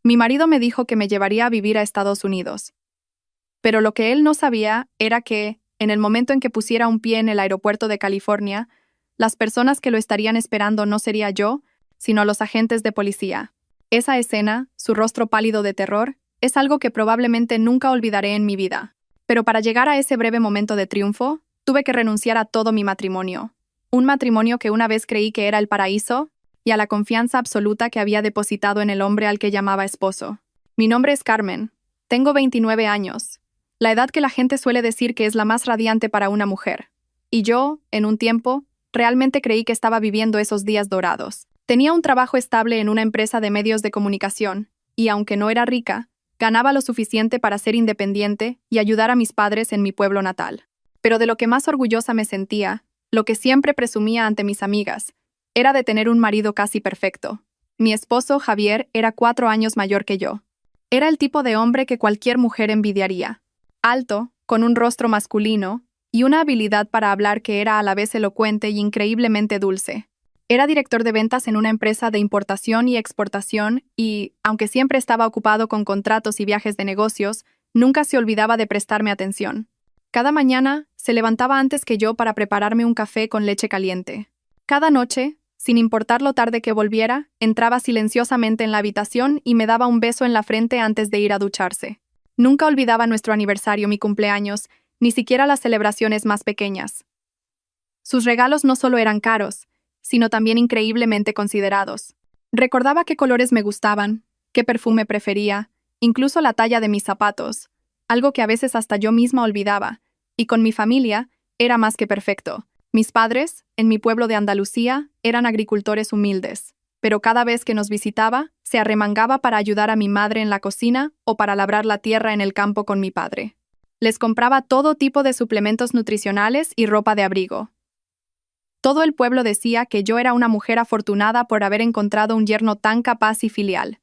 Mi marido me dijo que me llevaría a vivir a Estados Unidos. Pero lo que él no sabía era que, en el momento en que pusiera un pie en el aeropuerto de California, las personas que lo estarían esperando no sería yo, sino los agentes de policía. Esa escena, su rostro pálido de terror, es algo que probablemente nunca olvidaré en mi vida. Pero para llegar a ese breve momento de triunfo, tuve que renunciar a todo mi matrimonio. Un matrimonio que una vez creí que era el paraíso, y a la confianza absoluta que había depositado en el hombre al que llamaba esposo. Mi nombre es Carmen. Tengo 29 años. La edad que la gente suele decir que es la más radiante para una mujer. Y yo, en un tiempo, realmente creí que estaba viviendo esos días dorados. Tenía un trabajo estable en una empresa de medios de comunicación, y aunque no era rica, ganaba lo suficiente para ser independiente y ayudar a mis padres en mi pueblo natal. Pero de lo que más orgullosa me sentía, lo que siempre presumía ante mis amigas, era de tener un marido casi perfecto. Mi esposo, Javier, era 4 años mayor que yo. Era el tipo de hombre que cualquier mujer envidiaría. Alto, con un rostro masculino, y una habilidad para hablar que era a la vez elocuente y increíblemente dulce. Era director de ventas en una empresa de importación y exportación y, aunque siempre estaba ocupado con contratos y viajes de negocios, nunca se olvidaba de prestarme atención. Cada mañana, se levantaba antes que yo para prepararme un café con leche caliente. Cada noche, sin importar lo tarde que volviera, entraba silenciosamente en la habitación y me daba un beso en la frente antes de ir a ducharse. Nunca olvidaba nuestro aniversario, mi cumpleaños, ni siquiera las celebraciones más pequeñas. Sus regalos no solo eran caros, sino también increíblemente considerados. Recordaba qué colores me gustaban, qué perfume prefería, incluso la talla de mis zapatos, algo que a veces hasta yo misma olvidaba, y con mi familia era más que perfecto. Mis padres, en mi pueblo de Andalucía, eran agricultores humildes, pero cada vez que nos visitaba, se arremangaba para ayudar a mi madre en la cocina o para labrar la tierra en el campo con mi padre. Les compraba todo tipo de suplementos nutricionales y ropa de abrigo. Todo el pueblo decía que yo era una mujer afortunada por haber encontrado un yerno tan capaz y filial.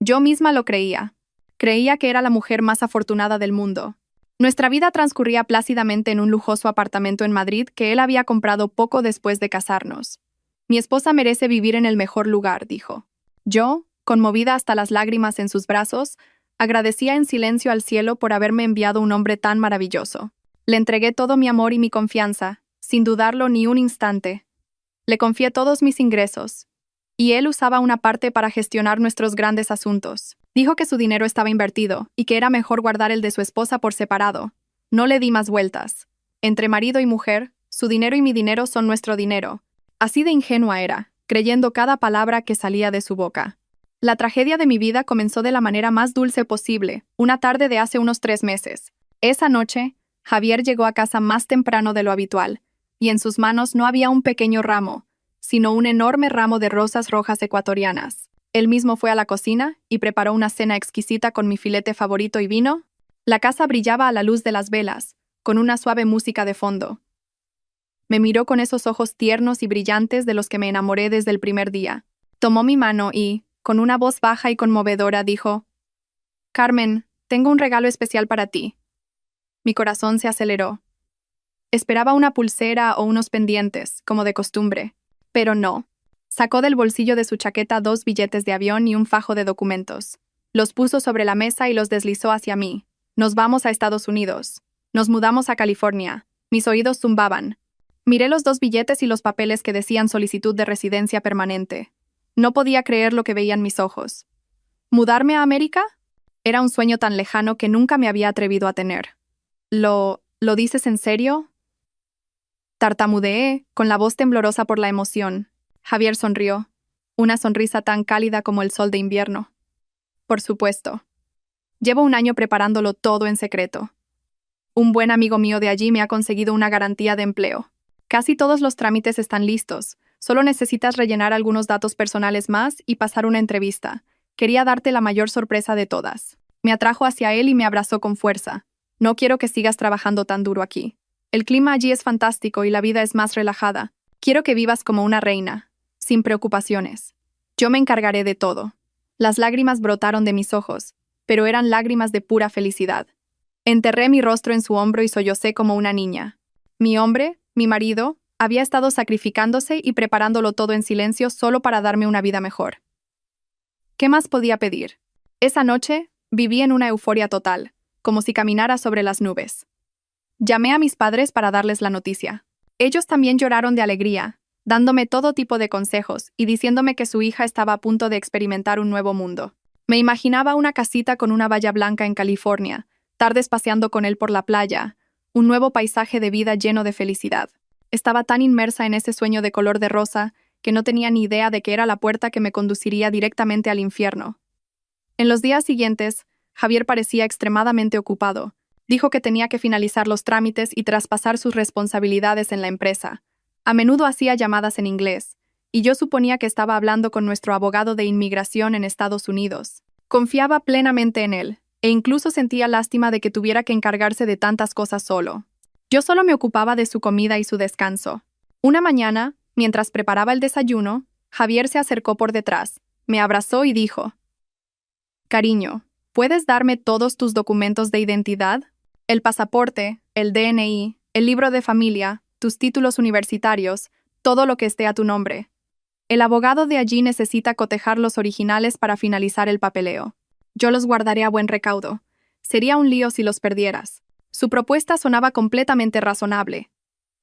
Yo misma lo creía. Creía que era la mujer más afortunada del mundo. Nuestra vida transcurría plácidamente en un lujoso apartamento en Madrid que él había comprado poco después de casarnos. Mi esposa merece vivir en el mejor lugar, dijo. Yo, conmovida hasta las lágrimas en sus brazos, agradecía en silencio al cielo por haberme enviado un hombre tan maravilloso. Le entregué todo mi amor y mi confianza, sin dudarlo ni un instante. Le confié todos mis ingresos, y él usaba una parte para gestionar nuestros grandes asuntos. Dijo que su dinero estaba invertido y que era mejor guardar el de su esposa por separado. No le di más vueltas. Entre marido y mujer, su dinero y mi dinero son nuestro dinero. Así de ingenua era, creyendo cada palabra que salía de su boca. La tragedia de mi vida comenzó de la manera más dulce posible, una tarde de hace unos 3 meses. Esa noche, Javier llegó a casa más temprano de lo habitual, y en sus manos no había un pequeño ramo, sino un enorme ramo de rosas rojas ecuatorianas. Él mismo fue a la cocina y preparó una cena exquisita con mi filete favorito y vino. La casa brillaba a la luz de las velas, con una suave música de fondo. Me miró con esos ojos tiernos y brillantes de los que me enamoré desde el primer día. Tomó mi mano y, con una voz baja y conmovedora, dijo: «Carmen, tengo un regalo especial para ti». Mi corazón se aceleró. Esperaba una pulsera o unos pendientes, como de costumbre, pero no. Sacó del bolsillo de su chaqueta 2 billetes de avión y un fajo de documentos. Los puso sobre la mesa y los deslizó hacia mí. Nos vamos a Estados Unidos. Nos mudamos a California. Mis oídos zumbaban. Miré los 2 billetes y los papeles que decían solicitud de residencia permanente. No podía creer lo que veían mis ojos. ¿Mudarme a América? Era un sueño tan lejano que nunca me había atrevido a tener. ¿Lo dices en serio?», tartamudeé, con la voz temblorosa por la emoción. Javier sonrió, una sonrisa tan cálida como el sol de invierno. «Por supuesto. Llevo un año preparándolo todo en secreto. Un buen amigo mío de allí me ha conseguido una garantía de empleo. Casi todos los trámites están listos. Solo necesitas rellenar algunos datos personales más y pasar una entrevista. Quería darte la mayor sorpresa de todas». Me atrajo hacia él y me abrazó con fuerza. «No quiero que sigas trabajando tan duro aquí. El clima allí es fantástico y la vida es más relajada. Quiero que vivas como una reina, sin preocupaciones. Yo me encargaré de todo». Las lágrimas brotaron de mis ojos, pero eran lágrimas de pura felicidad. Enterré mi rostro en su hombro y sollocé como una niña. Mi hombre, mi marido, había estado sacrificándose y preparándolo todo en silencio solo para darme una vida mejor. ¿Qué más podía pedir? Esa noche, viví en una euforia total, como si caminara sobre las nubes. Llamé a mis padres para darles la noticia. Ellos también lloraron de alegría, dándome todo tipo de consejos y diciéndome que su hija estaba a punto de experimentar un nuevo mundo. Me imaginaba una casita con una valla blanca en California, tardes paseando con él por la playa, un nuevo paisaje de vida lleno de felicidad. Estaba tan inmersa en ese sueño de color de rosa que no tenía ni idea de que era la puerta que me conduciría directamente al infierno. En los días siguientes, Javier parecía extremadamente ocupado. Dijo que tenía que finalizar los trámites y traspasar sus responsabilidades en la empresa. A menudo hacía llamadas en inglés, y yo suponía que estaba hablando con nuestro abogado de inmigración en Estados Unidos. Confiaba plenamente en él, e incluso sentía lástima de que tuviera que encargarse de tantas cosas solo. Yo solo me ocupaba de su comida y su descanso. Una mañana, mientras preparaba el desayuno, Javier se acercó por detrás, me abrazó y dijo: «Cariño, ¿puedes darme todos tus documentos de identidad? El pasaporte, el DNI, el libro de familia, tus títulos universitarios, todo lo que esté a tu nombre. El abogado de allí necesita cotejar los originales para finalizar el papeleo. Yo los guardaré a buen recaudo. Sería un lío si los perdieras». Su propuesta sonaba completamente razonable.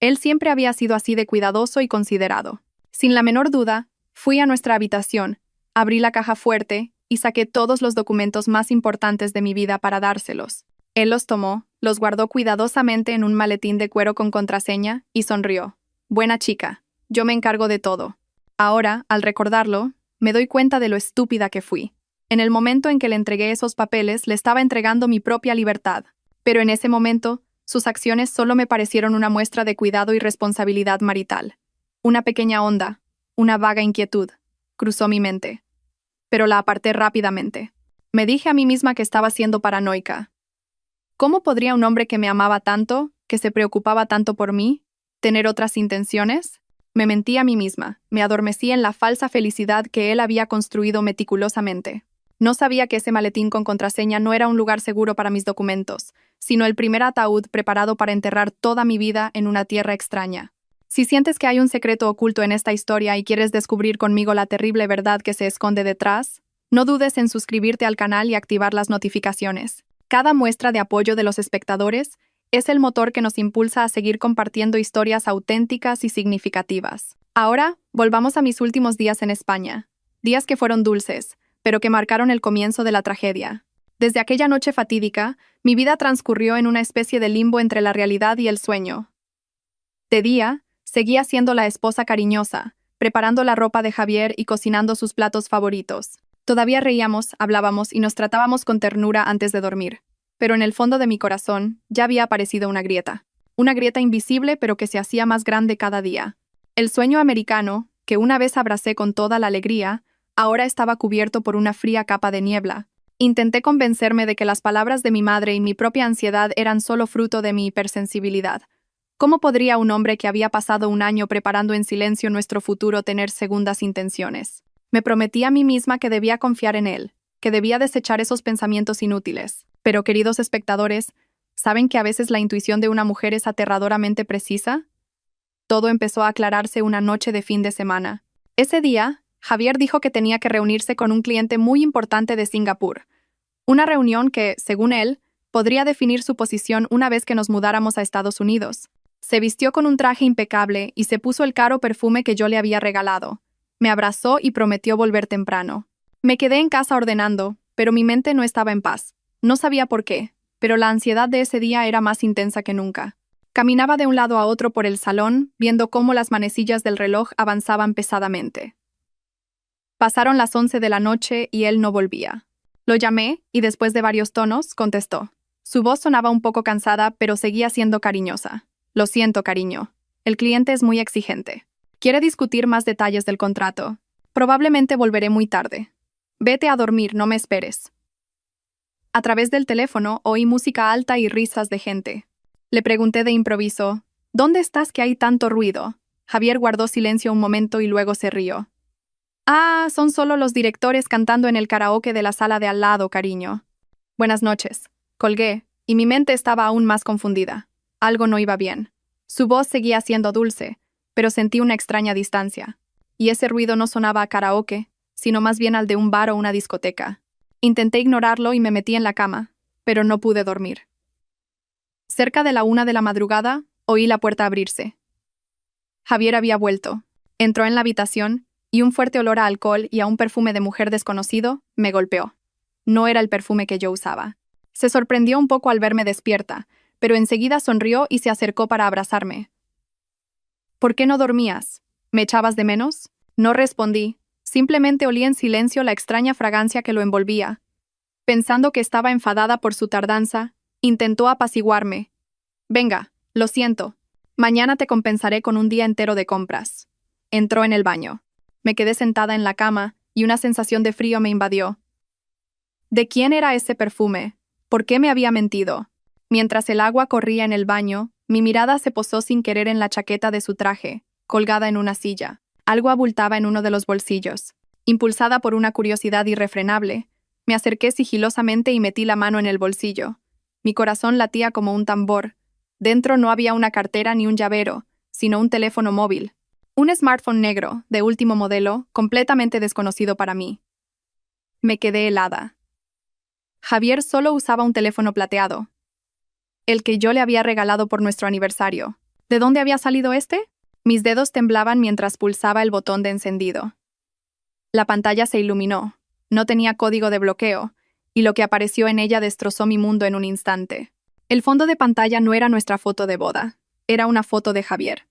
Él siempre había sido así de cuidadoso y considerado. Sin la menor duda, fui a nuestra habitación, abrí la caja fuerte y saqué todos los documentos más importantes de mi vida para dárselos. Él los tomó, los guardó cuidadosamente en un maletín de cuero con contraseña y sonrió. «Buena chica, yo me encargo de todo». Ahora, al recordarlo, me doy cuenta de lo estúpida que fui. En el momento en que le entregué esos papeles, le estaba entregando mi propia libertad. Pero en ese momento, sus acciones solo me parecieron una muestra de cuidado y responsabilidad marital. Una pequeña onda, una vaga inquietud, cruzó mi mente. Pero la aparté rápidamente. Me dije a mí misma que estaba siendo paranoica. ¿Cómo podría un hombre que me amaba tanto, que se preocupaba tanto por mí, tener otras intenciones? Me mentí a mí misma, me adormecí en la falsa felicidad que él había construido meticulosamente. No sabía que ese maletín con contraseña no era un lugar seguro para mis documentos, sino el primer ataúd preparado para enterrar toda mi vida en una tierra extraña. Si sientes que hay un secreto oculto en esta historia y quieres descubrir conmigo la terrible verdad que se esconde detrás, no dudes en suscribirte al canal y activar las notificaciones. Cada muestra de apoyo de los espectadores es el motor que nos impulsa a seguir compartiendo historias auténticas y significativas. Ahora, volvamos a mis últimos días en España. Días que fueron dulces, pero que marcaron el comienzo de la tragedia. Desde aquella noche fatídica, mi vida transcurrió en una especie de limbo entre la realidad y el sueño. De día, seguía siendo la esposa cariñosa, preparando la ropa de Javier y cocinando sus platos favoritos. Todavía reíamos, hablábamos y nos tratábamos con ternura antes de dormir. Pero en el fondo de mi corazón ya había aparecido una grieta. Una grieta invisible pero que se hacía más grande cada día. El sueño americano, que una vez abracé con toda la alegría, ahora estaba cubierto por una fría capa de niebla. Intenté convencerme de que las palabras de mi madre y mi propia ansiedad eran solo fruto de mi hipersensibilidad. ¿Cómo podría un hombre que había pasado un año preparando en silencio nuestro futuro tener segundas intenciones? Me prometí a mí misma que debía confiar en él, que debía desechar esos pensamientos inútiles. Pero, queridos espectadores, ¿saben que a veces la intuición de una mujer es aterradoramente precisa? Todo empezó a aclararse una noche de fin de semana. Ese día, Javier dijo que tenía que reunirse con un cliente muy importante de Singapur. Una reunión que, según él, podría definir su posición una vez que nos mudáramos a Estados Unidos. Se vistió con un traje impecable y se puso el caro perfume que yo le había regalado. Me abrazó y prometió volver temprano. Me quedé en casa ordenando, pero mi mente no estaba en paz. No sabía por qué, pero la ansiedad de ese día era más intensa que nunca. Caminaba de un lado a otro por el salón, viendo cómo las manecillas del reloj avanzaban pesadamente. Pasaron las 11 de la noche y él no volvía. Lo llamé y después de varios tonos, contestó. Su voz sonaba un poco cansada, pero seguía siendo cariñosa. «Lo siento, cariño. El cliente es muy exigente. Quiere discutir más detalles del contrato. Probablemente volveré muy tarde. Vete a dormir, no me esperes». A través del teléfono oí música alta y risas de gente. Le pregunté de improviso, «¿Dónde estás que hay tanto ruido?» Javier guardó silencio un momento y luego se rió. «Ah, son solo los directores cantando en el karaoke de la sala de al lado, cariño». «Buenas noches». Colgué, y mi mente estaba aún más confundida. Algo no iba bien. Su voz seguía siendo dulce, pero sentí una extraña distancia. Y ese ruido no sonaba a karaoke, sino más bien al de un bar o una discoteca. Intenté ignorarlo y me metí en la cama, pero no pude dormir. Cerca de la 1 de la madrugada, oí la puerta abrirse. Javier había vuelto. Entró en la habitación y un fuerte olor a alcohol y a un perfume de mujer desconocido me golpeó. No era el perfume que yo usaba. Se sorprendió un poco al verme despierta, pero enseguida sonrió y se acercó para abrazarme. ¿Por qué no dormías? ¿Me echabas de menos? No respondí. Simplemente olí en silencio la extraña fragancia que lo envolvía. Pensando que estaba enfadada por su tardanza, intentó apaciguarme. Venga, lo siento. Mañana te compensaré con un día entero de compras. Entró en el baño. Me quedé sentada en la cama y una sensación de frío me invadió. ¿De quién era ese perfume? ¿Por qué me había mentido? Mientras el agua corría en el baño, mi mirada se posó sin querer en la chaqueta de su traje, colgada en una silla. Algo abultaba en uno de los bolsillos. Impulsada por una curiosidad irrefrenable, me acerqué sigilosamente y metí la mano en el bolsillo. Mi corazón latía como un tambor. Dentro no había una cartera ni un llavero, sino un teléfono móvil. Un smartphone negro, de último modelo, completamente desconocido para mí. Me quedé helada. Javier solo usaba un teléfono plateado, el que yo le había regalado por nuestro aniversario. ¿De dónde había salido este? Mis dedos temblaban mientras pulsaba el botón de encendido. La pantalla se iluminó. No tenía código de bloqueo, y lo que apareció en ella destrozó mi mundo en un instante. El fondo de pantalla no era nuestra foto de boda, era una foto de Javier.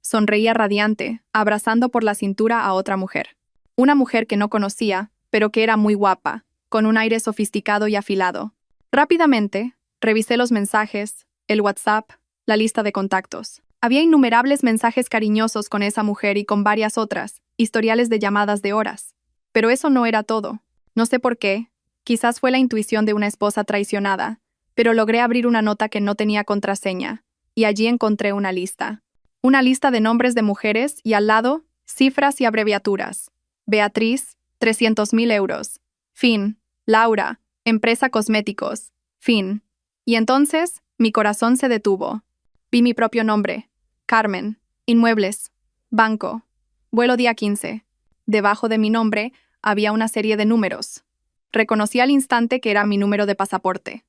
Sonreía radiante, abrazando por la cintura a otra mujer. Una mujer que no conocía, pero que era muy guapa, con un aire sofisticado y afilado. Rápidamente, revisé los mensajes, el WhatsApp, la lista de contactos. Había innumerables mensajes cariñosos con esa mujer y con varias otras, historiales de llamadas de horas. Pero eso no era todo. No sé por qué, quizás fue la intuición de una esposa traicionada, pero logré abrir una nota que no tenía contraseña, y allí encontré una lista. Una lista de nombres de mujeres y al lado, cifras y abreviaturas. Beatriz, 300.000 euros. Fin. Laura, empresa cosméticos. Fin. Y entonces, mi corazón se detuvo. Vi mi propio nombre. Carmen. Inmuebles. Banco. Vuelo día 15. Debajo de mi nombre había una serie de números. Reconocí al instante que era mi número de pasaporte.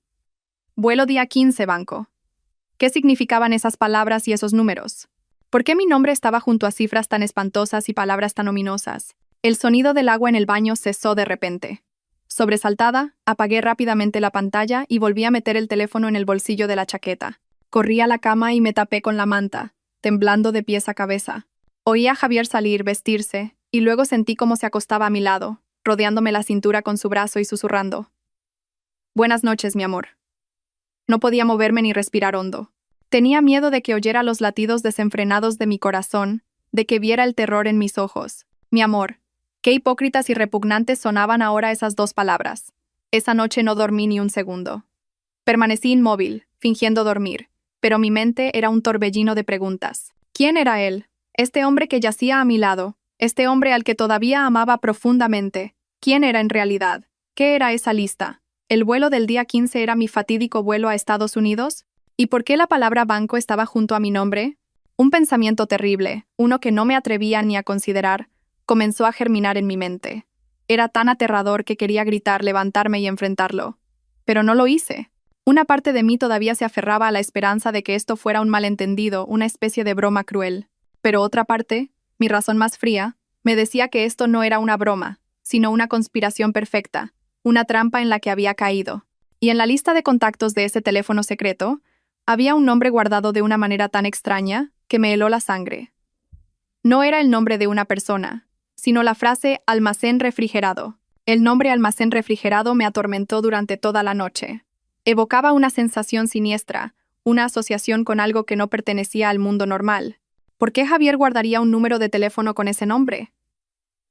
Vuelo día 15, banco. ¿Qué significaban esas palabras y esos números? ¿Por qué mi nombre estaba junto a cifras tan espantosas y palabras tan ominosas? El sonido del agua en el baño cesó de repente. Sobresaltada, apagué rápidamente la pantalla y volví a meter el teléfono en el bolsillo de la chaqueta. Corrí a la cama y me tapé con la manta, temblando de pies a cabeza. Oí a Javier salir, vestirse, y luego sentí cómo se acostaba a mi lado, rodeándome la cintura con su brazo y susurrando. Buenas noches, mi amor. No podía moverme ni respirar hondo. Tenía miedo de que oyera los latidos desenfrenados de mi corazón, de que viera el terror en mis ojos. Mi amor. Qué hipócritas y repugnantes sonaban ahora esas dos palabras. Esa noche no dormí ni un segundo. Permanecí inmóvil, fingiendo dormir, pero mi mente era un torbellino de preguntas. ¿Quién era él? Este hombre que yacía a mi lado, este hombre al que todavía amaba profundamente. ¿Quién era en realidad? ¿Qué era esa lista? ¿El vuelo del día 15 era mi fatídico vuelo a Estados Unidos? ¿Y por qué la palabra banco estaba junto a mi nombre? Un pensamiento terrible, uno que no me atrevía ni a considerar, comenzó a germinar en mi mente. Era tan aterrador que quería gritar, levantarme y enfrentarlo. Pero no lo hice. Una parte de mí todavía se aferraba a la esperanza de que esto fuera un malentendido, una especie de broma cruel. Pero otra parte, mi razón más fría, me decía que esto no era una broma, sino una conspiración perfecta, una trampa en la que había caído. Y en la lista de contactos de ese teléfono secreto, había un nombre guardado de una manera tan extraña que me heló la sangre. No era el nombre de una persona, sino la frase almacén refrigerado. El nombre almacén refrigerado me atormentó durante toda la noche. Evocaba una sensación siniestra, una asociación con algo que no pertenecía al mundo normal. ¿Por qué Javier guardaría un número de teléfono con ese nombre?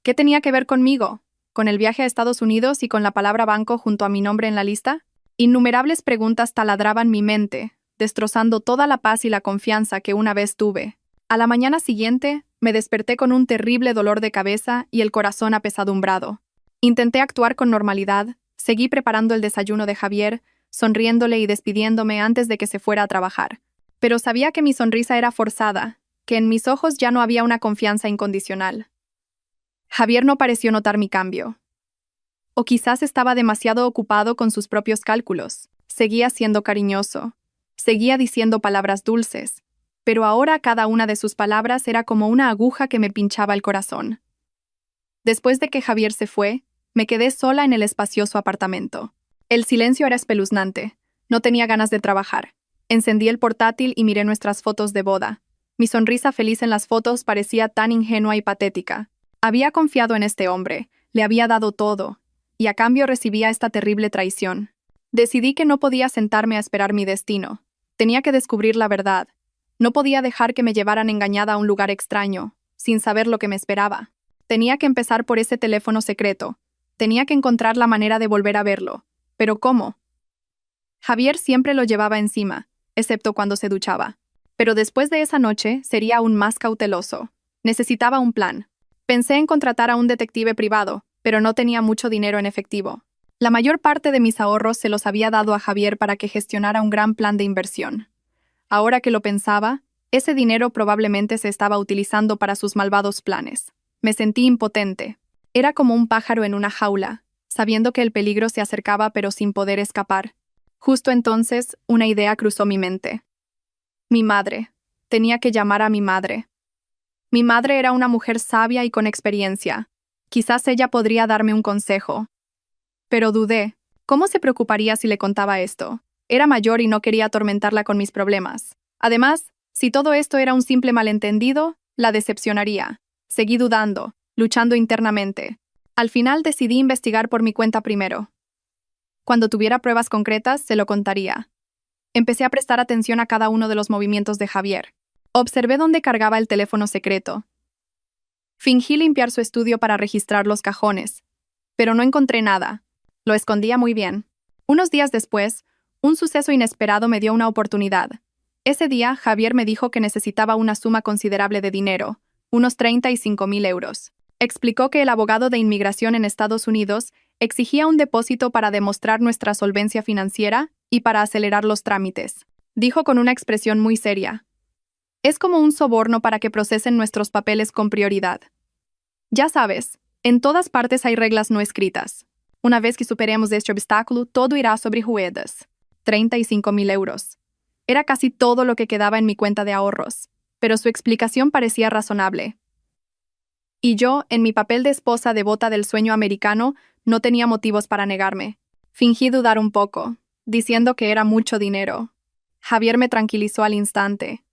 ¿Qué tenía que ver conmigo? ¿Con el viaje a Estados Unidos y con la palabra banco junto a mi nombre en la lista? Innumerables preguntas taladraban mi mente, destrozando toda la paz y la confianza que una vez tuve. A la mañana siguiente, me desperté con un terrible dolor de cabeza y el corazón apesadumbrado. Intenté actuar con normalidad, seguí preparando el desayuno de Javier, sonriéndole y despidiéndome antes de que se fuera a trabajar. Pero sabía que mi sonrisa era forzada, que en mis ojos ya no había una confianza incondicional. Javier no pareció notar mi cambio. O quizás estaba demasiado ocupado con sus propios cálculos. Seguía siendo cariñoso. Seguía diciendo palabras dulces. Pero ahora cada una de sus palabras era como una aguja que me pinchaba el corazón. Después de que Javier se fue, me quedé sola en el espacioso apartamento. El silencio era espeluznante. No tenía ganas de trabajar. Encendí el portátil y miré nuestras fotos de boda. Mi sonrisa feliz en las fotos parecía tan ingenua y patética. Había confiado en este hombre, le había dado todo, y a cambio recibía esta terrible traición. Decidí que no podía sentarme a esperar mi destino. Tenía que descubrir la verdad. No podía dejar que me llevaran engañada a un lugar extraño, sin saber lo que me esperaba. Tenía que empezar por ese teléfono secreto. Tenía que encontrar la manera de volver a verlo. ¿Pero cómo? Javier siempre lo llevaba encima, excepto cuando se duchaba. Pero después de esa noche sería aún más cauteloso. Necesitaba un plan. Pensé en contratar a un detective privado, pero no tenía mucho dinero en efectivo. La mayor parte de mis ahorros se los había dado a Javier para que gestionara un gran plan de inversión. Ahora que lo pensaba, ese dinero probablemente se estaba utilizando para sus malvados planes. Me sentí impotente. Era como un pájaro en una jaula, sabiendo que el peligro se acercaba pero sin poder escapar. Justo entonces, una idea cruzó mi mente. Mi madre. Tenía que llamar a mi madre. Mi madre era una mujer sabia y con experiencia. Quizás ella podría darme un consejo. Pero dudé. ¿Cómo se preocuparía si le contaba esto? Era mayor y no quería atormentarla con mis problemas. Además, si todo esto era un simple malentendido, la decepcionaría. Seguí dudando, luchando internamente. Al final decidí investigar por mi cuenta primero. Cuando tuviera pruebas concretas, se lo contaría. Empecé a prestar atención a cada uno de los movimientos de Javier. Observé dónde cargaba el teléfono secreto. Fingí limpiar su estudio para registrar los cajones, pero no encontré nada. Lo escondía muy bien. Unos días después, un suceso inesperado me dio una oportunidad. Ese día, Javier me dijo que necesitaba una suma considerable de dinero, unos 35,000 euros. Explicó que el abogado de inmigración en Estados Unidos exigía un depósito para demostrar nuestra solvencia financiera y para acelerar los trámites. Dijo con una expresión muy seria: es como un soborno para que procesen nuestros papeles con prioridad. Ya sabes, en todas partes hay reglas no escritas. Una vez que superemos este obstáculo, todo irá sobre ruedas. 35,000 euros. Era casi todo lo que quedaba en mi cuenta de ahorros, pero su explicación parecía razonable. Y yo, en mi papel de esposa devota del sueño americano, no tenía motivos para negarme. Fingí dudar un poco, diciendo que era mucho dinero. Javier me tranquilizó al instante.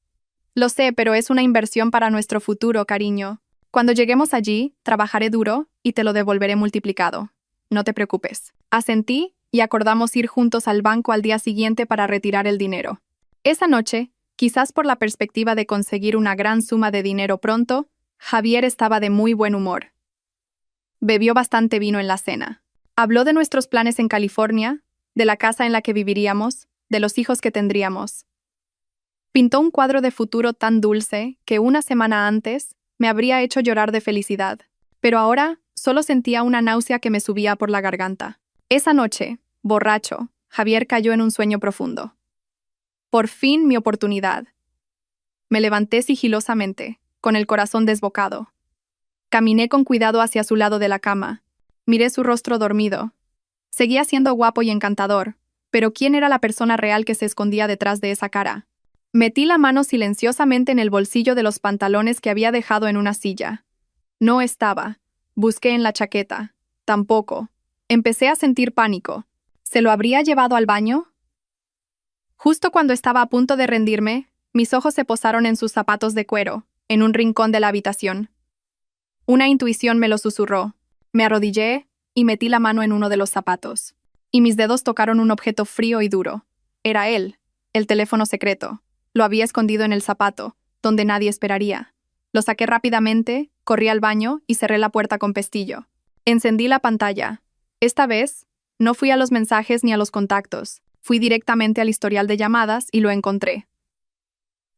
Lo sé, pero es una inversión para nuestro futuro, cariño. Cuando lleguemos allí, trabajaré duro y te lo devolveré multiplicado. No te preocupes. Asentí y acordamos ir juntos al banco al día siguiente para retirar el dinero. Esa noche, quizás por la perspectiva de conseguir una gran suma de dinero pronto, Javier estaba de muy buen humor. Bebió bastante vino en la cena. Habló de nuestros planes en California, de la casa en la que viviríamos, de los hijos que tendríamos. Pintó un cuadro de futuro tan dulce que una semana antes me habría hecho llorar de felicidad, pero ahora solo sentía una náusea que me subía por la garganta. Esa noche, borracho, Javier cayó en un sueño profundo. Por fin mi oportunidad. Me levanté sigilosamente, con el corazón desbocado. Caminé con cuidado hacia su lado de la cama. Miré su rostro dormido. Seguía siendo guapo y encantador, pero ¿quién era la persona real que se escondía detrás de esa cara? Metí la mano silenciosamente en el bolsillo de los pantalones que había dejado en una silla. No estaba. Busqué en la chaqueta. Tampoco. Empecé a sentir pánico. ¿Se lo habría llevado al baño? Justo cuando estaba a punto de rendirme, mis ojos se posaron en sus zapatos de cuero, en un rincón de la habitación. Una intuición me lo susurró. Me arrodillé y metí la mano en uno de los zapatos. Y mis dedos tocaron un objeto frío y duro. Era él, el teléfono secreto. Lo había escondido en el zapato, donde nadie esperaría. Lo saqué rápidamente, corrí al baño y cerré la puerta con pestillo. Encendí la pantalla. Esta vez, no fui a los mensajes ni a los contactos. Fui directamente al historial de llamadas y lo encontré.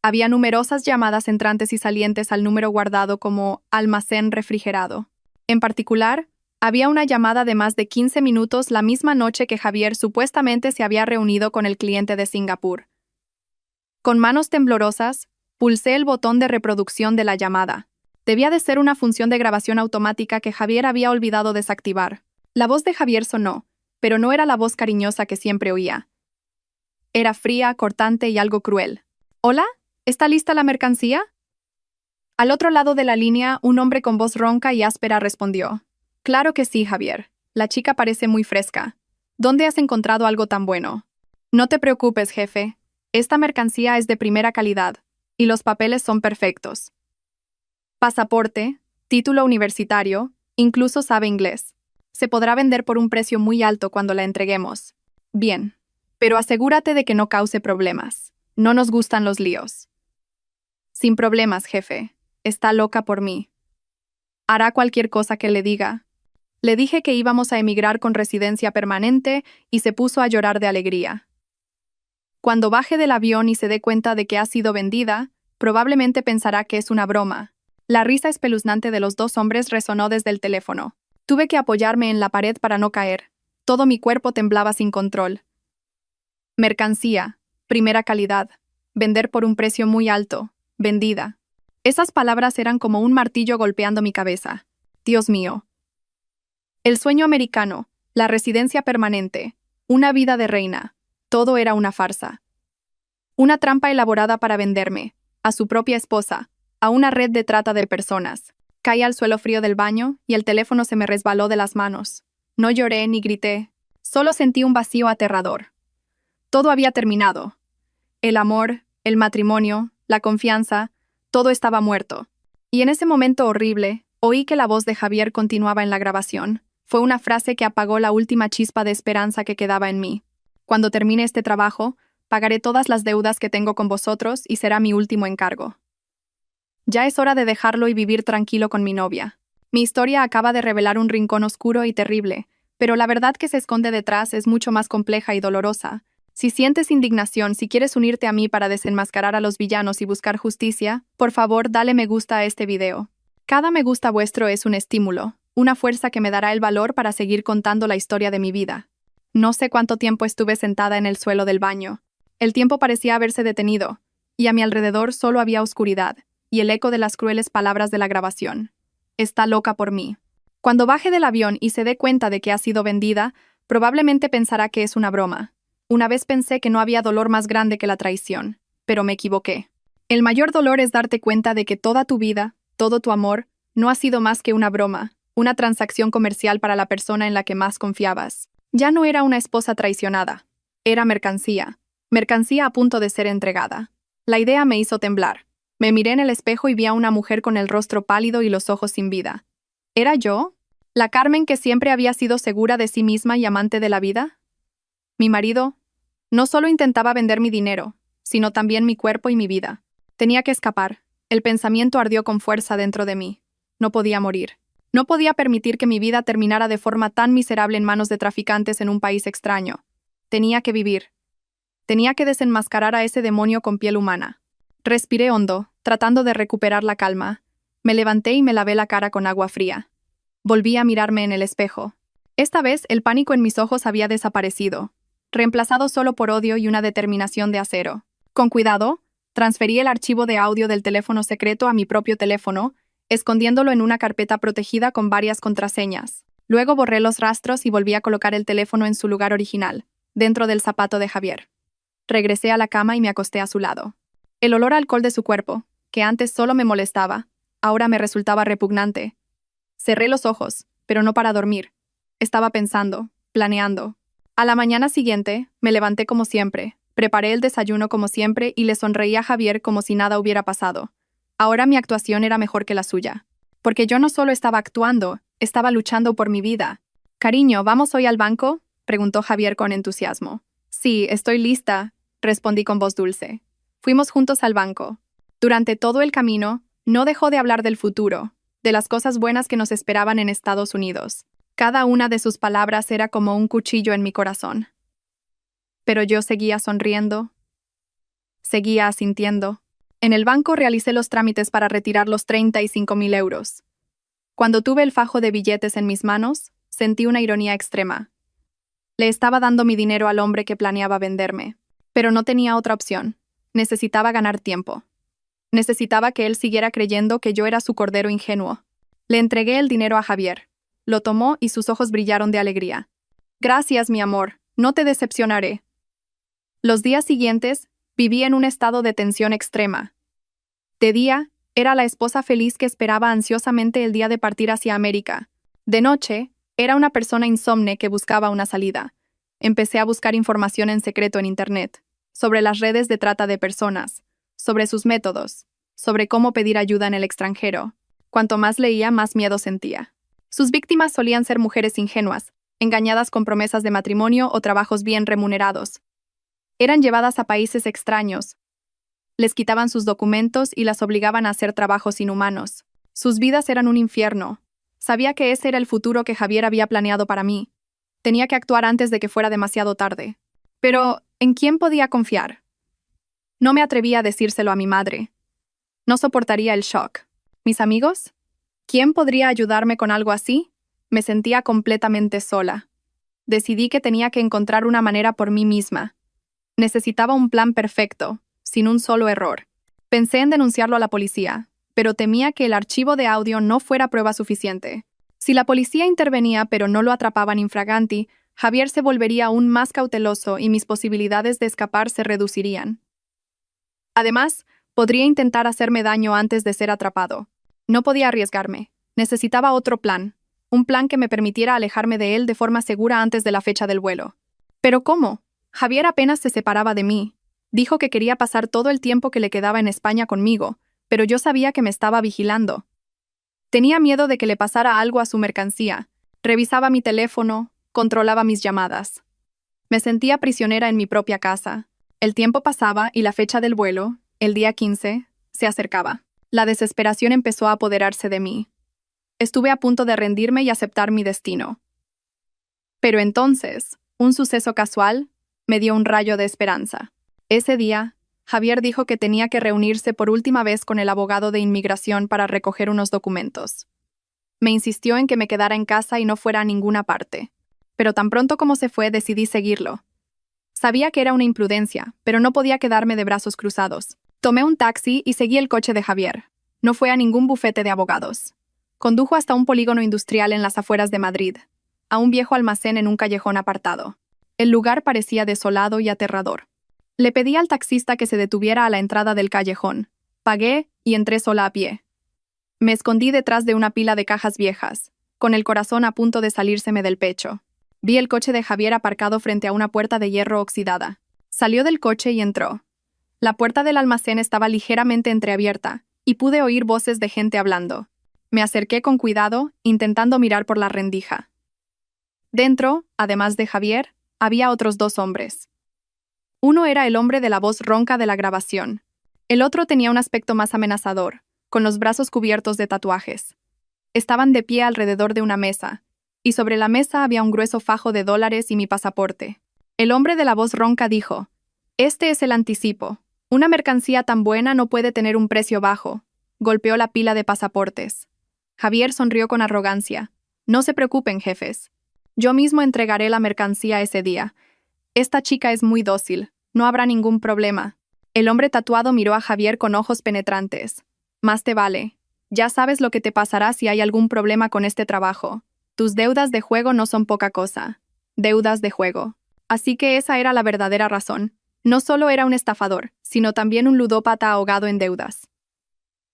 Había numerosas llamadas entrantes y salientes al número guardado como almacén refrigerado. En particular, había una llamada de más de 15 minutos la misma noche que Javier supuestamente se había reunido con el cliente de Singapur. Con manos temblorosas, pulsé el botón de reproducción de la llamada. Debía de ser una función de grabación automática que Javier había olvidado desactivar. La voz de Javier sonó, pero no era la voz cariñosa que siempre oía. Era fría, cortante y algo cruel. ¿Hola? ¿Está lista la mercancía? Al otro lado de la línea, un hombre con voz ronca y áspera respondió. Claro que sí, Javier. La chica parece muy fresca. ¿Dónde has encontrado algo tan bueno? No te preocupes, jefe. Esta mercancía es de primera calidad, y los papeles son perfectos. Pasaporte, título universitario, incluso sabe inglés. Se podrá vender por un precio muy alto cuando la entreguemos. Bien, pero asegúrate de que no cause problemas. No nos gustan los líos. Sin problemas, jefe. Está loca por mí. Hará cualquier cosa que le diga. Le dije que íbamos a emigrar con residencia permanente y se puso a llorar de alegría. Cuando baje del avión y se dé cuenta de que ha sido vendida, probablemente pensará que es una broma. La risa espeluznante de los dos hombres resonó desde el teléfono. Tuve que apoyarme en la pared para no caer. Todo mi cuerpo temblaba sin control. Mercancía, primera calidad, vender por un precio muy alto, vendida. Esas palabras eran como un martillo golpeando mi cabeza. Dios mío. El sueño americano, la residencia permanente, una vida de reina, todo era una farsa. Una trampa elaborada para venderme, a su propia esposa, a una red de trata de personas. Caí al suelo frío del baño y el teléfono se me resbaló de las manos. No lloré ni grité, solo sentí un vacío aterrador. Todo había terminado. El amor, el matrimonio, la confianza, todo estaba muerto. Y en ese momento horrible, oí que la voz de Javier continuaba en la grabación. Fue una frase que apagó la última chispa de esperanza que quedaba en mí. Cuando termine este trabajo, pagaré todas las deudas que tengo con vosotros y será mi último encargo. Ya es hora de dejarlo y vivir tranquilo con mi novia. Mi historia acaba de revelar un rincón oscuro y terrible, pero la verdad que se esconde detrás es mucho más compleja y dolorosa. Si sientes indignación, si quieres unirte a mí para desenmascarar a los villanos y buscar justicia, por favor dale me gusta a este video. Cada me gusta vuestro es un estímulo, una fuerza que me dará el valor para seguir contando la historia de mi vida. No sé cuánto tiempo estuve sentada en el suelo del baño. El tiempo parecía haberse detenido, y a mi alrededor solo había oscuridad y el eco de las crueles palabras de la grabación. Está loca por mí. Cuando baje del avión y se dé cuenta de que ha sido vendida, probablemente pensará que es una broma. Una vez pensé que no había dolor más grande que la traición, pero me equivoqué. El mayor dolor es darte cuenta de que toda tu vida, todo tu amor, no ha sido más que una broma, una transacción comercial para la persona en la que más confiabas. Ya no era una esposa traicionada. Era mercancía. Mercancía a punto de ser entregada. La idea me hizo temblar. Me miré en el espejo y vi a una mujer con el rostro pálido y los ojos sin vida. ¿Era yo? ¿La Carmen que siempre había sido segura de sí misma y amante de la vida? Mi marido no solo intentaba vender mi dinero, sino también mi cuerpo y mi vida. Tenía que escapar. El pensamiento ardió con fuerza dentro de mí. No podía morir. No podía permitir que mi vida terminara de forma tan miserable en manos de traficantes en un país extraño. Tenía que vivir. Tenía que desenmascarar a ese demonio con piel humana. Respiré hondo, tratando de recuperar la calma. Me levanté y me lavé la cara con agua fría. Volví a mirarme en el espejo. Esta vez el pánico en mis ojos había desaparecido, reemplazado solo por odio y una determinación de acero. Con cuidado, transferí el archivo de audio del teléfono secreto a mi propio teléfono, escondiéndolo en una carpeta protegida con varias contraseñas. Luego borré los rastros y volví a colocar el teléfono en su lugar original, dentro del zapato de Javier. Regresé a la cama y me acosté a su lado. El olor a alcohol de su cuerpo, que antes solo me molestaba, ahora me resultaba repugnante. Cerré los ojos, pero no para dormir. Estaba pensando, planeando. A la mañana siguiente, me levanté como siempre, preparé el desayuno como siempre y le sonreí a Javier como si nada hubiera pasado. Ahora mi actuación era mejor que la suya. Porque yo no solo estaba actuando, estaba luchando por mi vida. «Cariño, ¿vamos hoy al banco?», preguntó Javier con entusiasmo. «Sí, estoy lista», respondí con voz dulce. Fuimos juntos al banco. Durante todo el camino, no dejó de hablar del futuro, de las cosas buenas que nos esperaban en Estados Unidos. Cada una de sus palabras era como un cuchillo en mi corazón. Pero yo seguía sonriendo. Seguía asintiendo. En el banco realicé los trámites para retirar los 35.000 euros. Cuando tuve el fajo de billetes en mis manos, sentí una ironía extrema. Le estaba dando mi dinero al hombre que planeaba venderme. Pero no tenía otra opción. Necesitaba ganar tiempo. Necesitaba que él siguiera creyendo que yo era su cordero ingenuo. Le entregué el dinero a Javier. Lo tomó y sus ojos brillaron de alegría. Gracias, mi amor, no te decepcionaré. Los días siguientes, viví en un estado de tensión extrema. De día, era la esposa feliz que esperaba ansiosamente el día de partir hacia América. De noche, era una persona insomne que buscaba una salida. Empecé a buscar información en secreto en Internet, sobre las redes de trata de personas, sobre sus métodos, sobre cómo pedir ayuda en el extranjero. Cuanto más leía, más miedo sentía. Sus víctimas solían ser mujeres ingenuas, engañadas con promesas de matrimonio o trabajos bien remunerados. Eran llevadas a países extraños. Les quitaban sus documentos y las obligaban a hacer trabajos inhumanos. Sus vidas eran un infierno. Sabía que ese era el futuro que Javier había planeado para mí. Tenía que actuar antes de que fuera demasiado tarde. Pero, ¿en quién podía confiar? No me atrevía a decírselo a mi madre. No soportaría el shock. ¿Mis amigos? ¿Quién podría ayudarme con algo así? Me sentía completamente sola. Decidí que tenía que encontrar una manera por mí misma. Necesitaba un plan perfecto, sin un solo error. Pensé en denunciarlo a la policía, pero temía que el archivo de audio no fuera prueba suficiente. Si la policía intervenía pero no lo atrapaban infraganti, Javier se volvería aún más cauteloso y mis posibilidades de escapar se reducirían. Además, podría intentar hacerme daño antes de ser atrapado. No podía arriesgarme. Necesitaba otro plan. Un plan que me permitiera alejarme de él de forma segura antes de la fecha del vuelo. ¿Pero cómo? Javier apenas se separaba de mí. Dijo que quería pasar todo el tiempo que le quedaba en España conmigo, pero yo sabía que me estaba vigilando. Tenía miedo de que le pasara algo a su mercancía. Revisaba mi teléfono, controlaba mis llamadas. Me sentía prisionera en mi propia casa. El tiempo pasaba y la fecha del vuelo, el día 15, se acercaba. La desesperación empezó a apoderarse de mí. Estuve a punto de rendirme y aceptar mi destino. Pero entonces, un suceso casual me dio un rayo de esperanza. Ese día, Javier dijo que tenía que reunirse por última vez con el abogado de inmigración para recoger unos documentos. Me insistió en que me quedara en casa y no fuera a ninguna parte. Pero tan pronto como se fue, decidí seguirlo. Sabía que era una imprudencia, pero no podía quedarme de brazos cruzados. Tomé un taxi y seguí el coche de Javier. No fue a ningún bufete de abogados. Condujo hasta un polígono industrial en las afueras de Madrid, a un viejo almacén en un callejón apartado. El lugar parecía desolado y aterrador. Le pedí al taxista que se detuviera a la entrada del callejón. Pagué y entré sola a pie. Me escondí detrás de una pila de cajas viejas, con el corazón a punto de salírseme del pecho. Vi el coche de Javier aparcado frente a una puerta de hierro oxidada. Salió del coche y entró. La puerta del almacén estaba ligeramente entreabierta, y pude oír voces de gente hablando. Me acerqué con cuidado, intentando mirar por la rendija. Dentro, además de Javier, había otros 2 hombres. Uno era el hombre de la voz ronca de la grabación. El otro tenía un aspecto más amenazador, con los brazos cubiertos de tatuajes. Estaban de pie alrededor de una mesa, y sobre la mesa había un grueso fajo de dólares y mi pasaporte. El hombre de la voz ronca dijo: «Este es el anticipo. Una mercancía tan buena no puede tener un precio bajo». Golpeó la pila de pasaportes. Javier sonrió con arrogancia. «No se preocupen, jefes. Yo mismo entregaré la mercancía ese día. Esta chica es muy dócil. No habrá ningún problema». El hombre tatuado miró a Javier con ojos penetrantes. «Más te vale. Ya sabes lo que te pasará si hay algún problema con este trabajo. Tus deudas de juego no son poca cosa. Deudas de juego». Así que esa era la verdadera razón. No solo era un estafador, sino también un ludópata ahogado en deudas.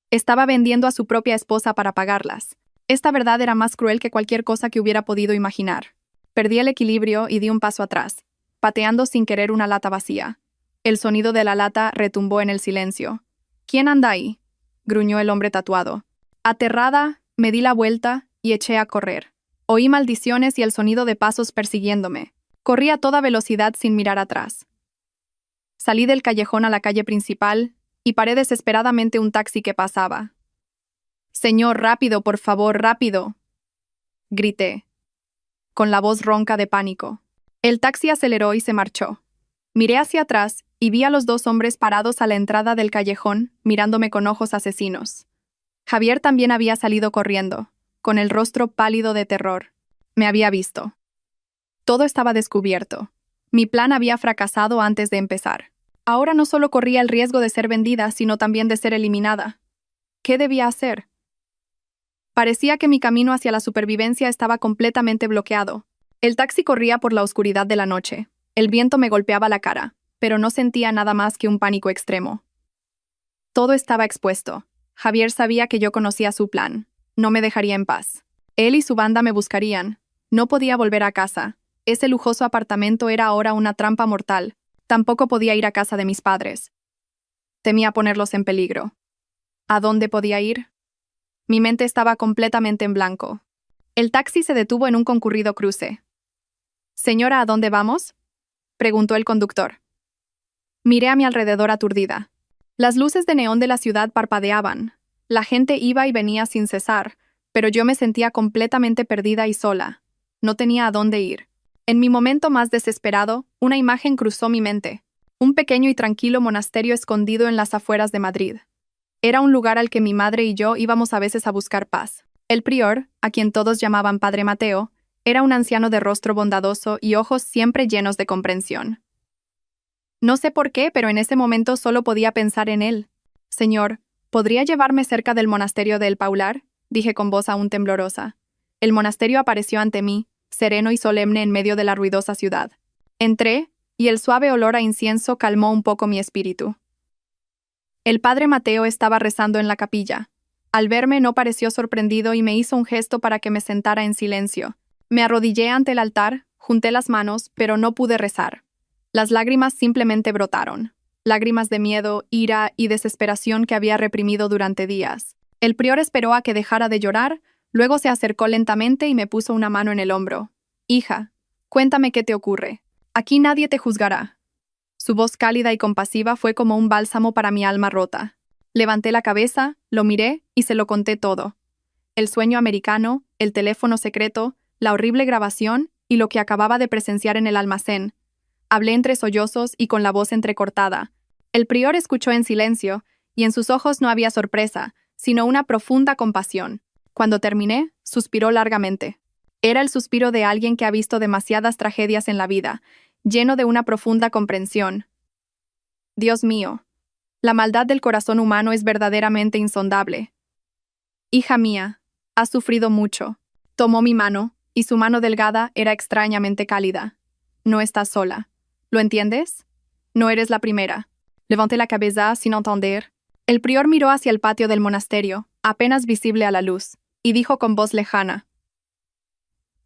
Estaba vendiendo a su propia esposa para pagarlas. Esta verdad era más cruel que cualquier cosa que hubiera podido imaginar. Perdí el equilibrio y di un paso atrás, pateando sin querer una lata vacía. El sonido de la lata retumbó en el silencio. «¿Quién anda ahí?», gruñó el hombre tatuado. Aterrada, me di la vuelta y eché a correr. Oí maldiciones y el sonido de pasos persiguiéndome. Corrí a toda velocidad sin mirar atrás. Salí del callejón a la calle principal y paré desesperadamente un taxi que pasaba. «Señor, rápido, por favor, rápido», grité, con la voz ronca de pánico. El taxi aceleró y se marchó. Miré hacia atrás y vi a los 2 hombres parados a la entrada del callejón, mirándome con ojos asesinos. Javier también había salido corriendo, con el rostro pálido de terror. Me había visto. Todo estaba descubierto. Mi plan había fracasado antes de empezar. Ahora no solo corría el riesgo de ser vendida, sino también de ser eliminada. ¿Qué debía hacer? Parecía que mi camino hacia la supervivencia estaba completamente bloqueado. El taxi corría por la oscuridad de la noche. El viento me golpeaba la cara, pero no sentía nada más que un pánico extremo. Todo estaba expuesto. Javier sabía que yo conocía su plan. No me dejaría en paz. Él y su banda me buscarían. No podía volver a casa. Ese lujoso apartamento era ahora una trampa mortal. Tampoco podía ir a casa de mis padres. Temía ponerlos en peligro. ¿A dónde podía ir? Mi mente estaba completamente en blanco. El taxi se detuvo en un concurrido cruce. «Señora, ¿a dónde vamos?», preguntó el conductor. Miré a mi alrededor aturdida. Las luces de neón de la ciudad parpadeaban. La gente iba y venía sin cesar, pero yo me sentía completamente perdida y sola. No tenía a dónde ir. En mi momento más desesperado, una imagen cruzó mi mente. Un pequeño y tranquilo monasterio escondido en las afueras de Madrid. Era un lugar al que mi madre y yo íbamos a veces a buscar paz. El prior, a quien todos llamaban Padre Mateo, era un anciano de rostro bondadoso y ojos siempre llenos de comprensión. No sé por qué, pero en ese momento solo podía pensar en él. «Señor, ¿podría llevarme cerca del monasterio de El Paular?», dije con voz aún temblorosa. El monasterio apareció ante mí, sereno y solemne en medio de la ruidosa ciudad. Entré, y el suave olor a incienso calmó un poco mi espíritu. El padre Mateo estaba rezando en la capilla. Al verme no pareció sorprendido y me hizo un gesto para que me sentara en silencio. Me arrodillé ante el altar, junté las manos, pero no pude rezar. Las lágrimas simplemente brotaron. Lágrimas de miedo, ira y desesperación que había reprimido durante días. El prior esperó a que dejara de llorar, luego se acercó lentamente y me puso una mano en el hombro. «Hija, cuéntame qué te ocurre. Aquí nadie te juzgará». Su voz cálida y compasiva fue como un bálsamo para mi alma rota. Levanté la cabeza, lo miré y se lo conté todo. El sueño americano, el teléfono secreto, la horrible grabación y lo que acababa de presenciar en el almacén. Hablé entre sollozos y con la voz entrecortada. El prior escuchó en silencio, y en sus ojos no había sorpresa, sino una profunda compasión. Cuando terminé, suspiró largamente. Era el suspiro de alguien que ha visto demasiadas tragedias en la vida, lleno de una profunda comprensión. Dios mío, la maldad del corazón humano es verdaderamente insondable. Hija mía, has sufrido mucho. Tomó mi mano, y su mano delgada era extrañamente cálida. No estás sola. ¿Lo entiendes? No eres la primera. Levanté la cabeza sin entender. El prior miró hacia el patio del monasterio, apenas visible a la luz, y dijo con voz lejana: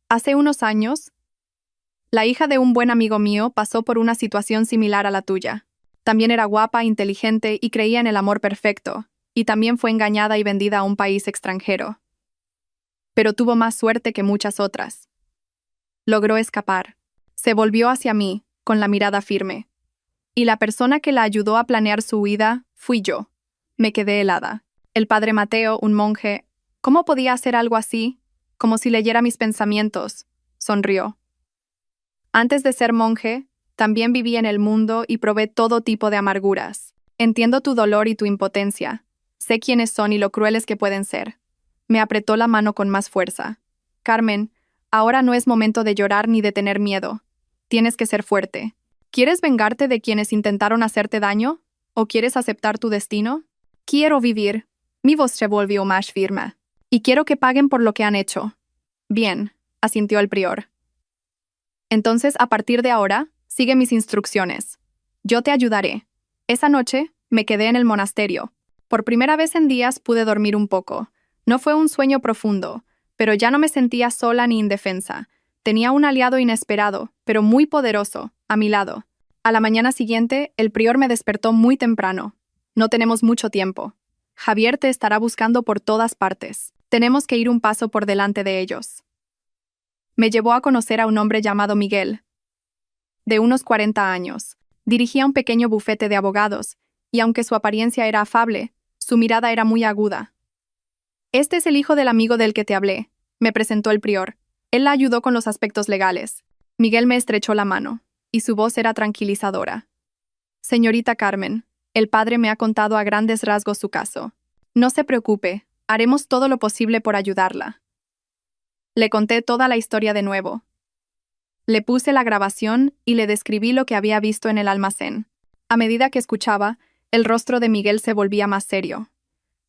«Hace unos años, la hija de un buen amigo mío pasó por una situación similar a la tuya. También era guapa, inteligente y creía en el amor perfecto, y también fue engañada y vendida a un país extranjero. Pero tuvo más suerte que muchas otras. Logró escapar. Se volvió hacia mí, con la mirada firme. Y la persona que la ayudó a planear su huida fui yo». Me quedé helada. El padre Mateo, un monje, ¿cómo podía hacer algo así? Como si leyera mis pensamientos. Sonrió. «Antes de ser monje, también viví en el mundo y probé todo tipo de amarguras. Entiendo tu dolor y tu impotencia. Sé quiénes son y lo crueles que pueden ser». Me apretó la mano con más fuerza. «Carmen, ahora no es momento de llorar ni de tener miedo. Tienes que ser fuerte. ¿Quieres vengarte de quienes intentaron hacerte daño? ¿O quieres aceptar tu destino?» «Quiero vivir». Mi voz se volvió más firme. «Y quiero que paguen por lo que han hecho». «Bien», asintió el prior. «Entonces, a partir de ahora, sigue mis instrucciones. Yo te ayudaré». Esa noche, me quedé en el monasterio. Por primera vez en días pude dormir un poco. No fue un sueño profundo, pero ya no me sentía sola ni indefensa. Tenía un aliado inesperado, pero muy poderoso, a mi lado. A la mañana siguiente, el prior me despertó muy temprano. «No tenemos mucho tiempo. Javier te estará buscando por todas partes. Tenemos que ir un paso por delante de ellos». Me llevó a conocer a un hombre llamado Miguel, de unos 40 años. Dirigía un pequeño bufete de abogados, y aunque su apariencia era afable, su mirada era muy aguda. «Este es el hijo del amigo del que te hablé», me presentó el prior. Él la ayudó con los aspectos legales. Miguel me estrechó la mano, y su voz era tranquilizadora. «Señorita Carmen, el padre me ha contado a grandes rasgos su caso. No se preocupe, haremos todo lo posible por ayudarla». Le conté toda la historia de nuevo. Le puse la grabación y le describí lo que había visto en el almacén. A medida que escuchaba, el rostro de Miguel se volvía más serio.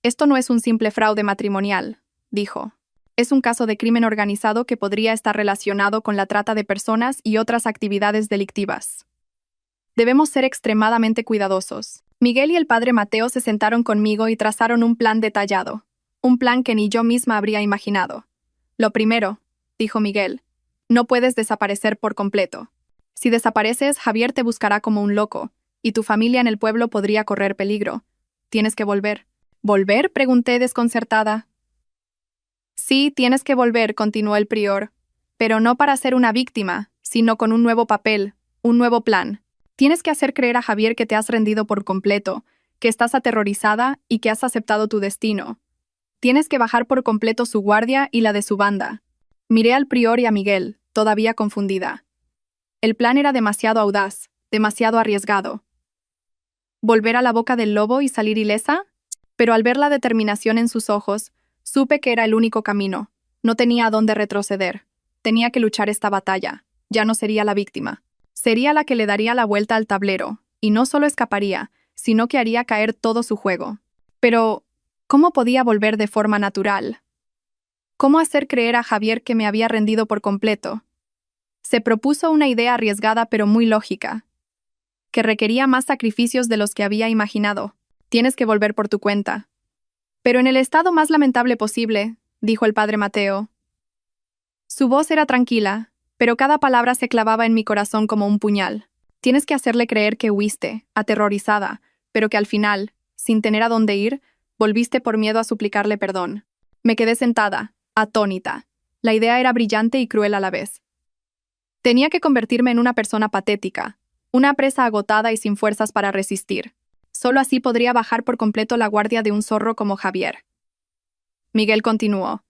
Esto no es un simple fraude matrimonial, dijo. Es un caso de crimen organizado que podría estar relacionado con la trata de personas y otras actividades delictivas. Debemos ser extremadamente cuidadosos. Miguel y el padre Mateo se sentaron conmigo y trazaron un plan detallado. Un plan que ni yo misma habría imaginado. Lo primero, dijo Miguel, no puedes desaparecer por completo. Si desapareces, Javier te buscará como un loco, y tu familia en el pueblo podría correr peligro. Tienes que volver. ¿Volver?, pregunté desconcertada. Sí, tienes que volver, continuó el prior, pero no para ser una víctima, sino con un nuevo papel, un nuevo plan. Tienes que hacer creer a Javier que te has rendido por completo, que estás aterrorizada y que has aceptado tu destino. Tienes que bajar por completo su guardia y la de su banda. Miré al prior y a Miguel, todavía confundida. El plan era demasiado audaz, demasiado arriesgado. ¿Volver a la boca del lobo y salir ilesa? Pero al ver la determinación en sus ojos, supe que era el único camino. No tenía a dónde retroceder. Tenía que luchar esta batalla. Ya no sería la víctima. Sería la que le daría la vuelta al tablero, y no solo escaparía, sino que haría caer todo su juego. Pero, ¿cómo podía volver de forma natural? ¿Cómo hacer creer a Javier que me había rendido por completo? Se propuso una idea arriesgada pero muy lógica, que requería más sacrificios de los que había imaginado. Tienes que volver por tu cuenta. Pero en el estado más lamentable posible, dijo el padre Mateo. Su voz era tranquila, pero cada palabra se clavaba en mi corazón como un puñal. Tienes que hacerle creer que huiste, aterrorizada, pero que al final, sin tener a dónde ir, volviste por miedo a suplicarle perdón. Me quedé sentada, atónita. La idea era brillante y cruel a la vez. Tenía que convertirme en una persona patética, una presa agotada y sin fuerzas para resistir. Solo así podría bajar por completo la guardia de un zorro como Javier. Miguel continuó.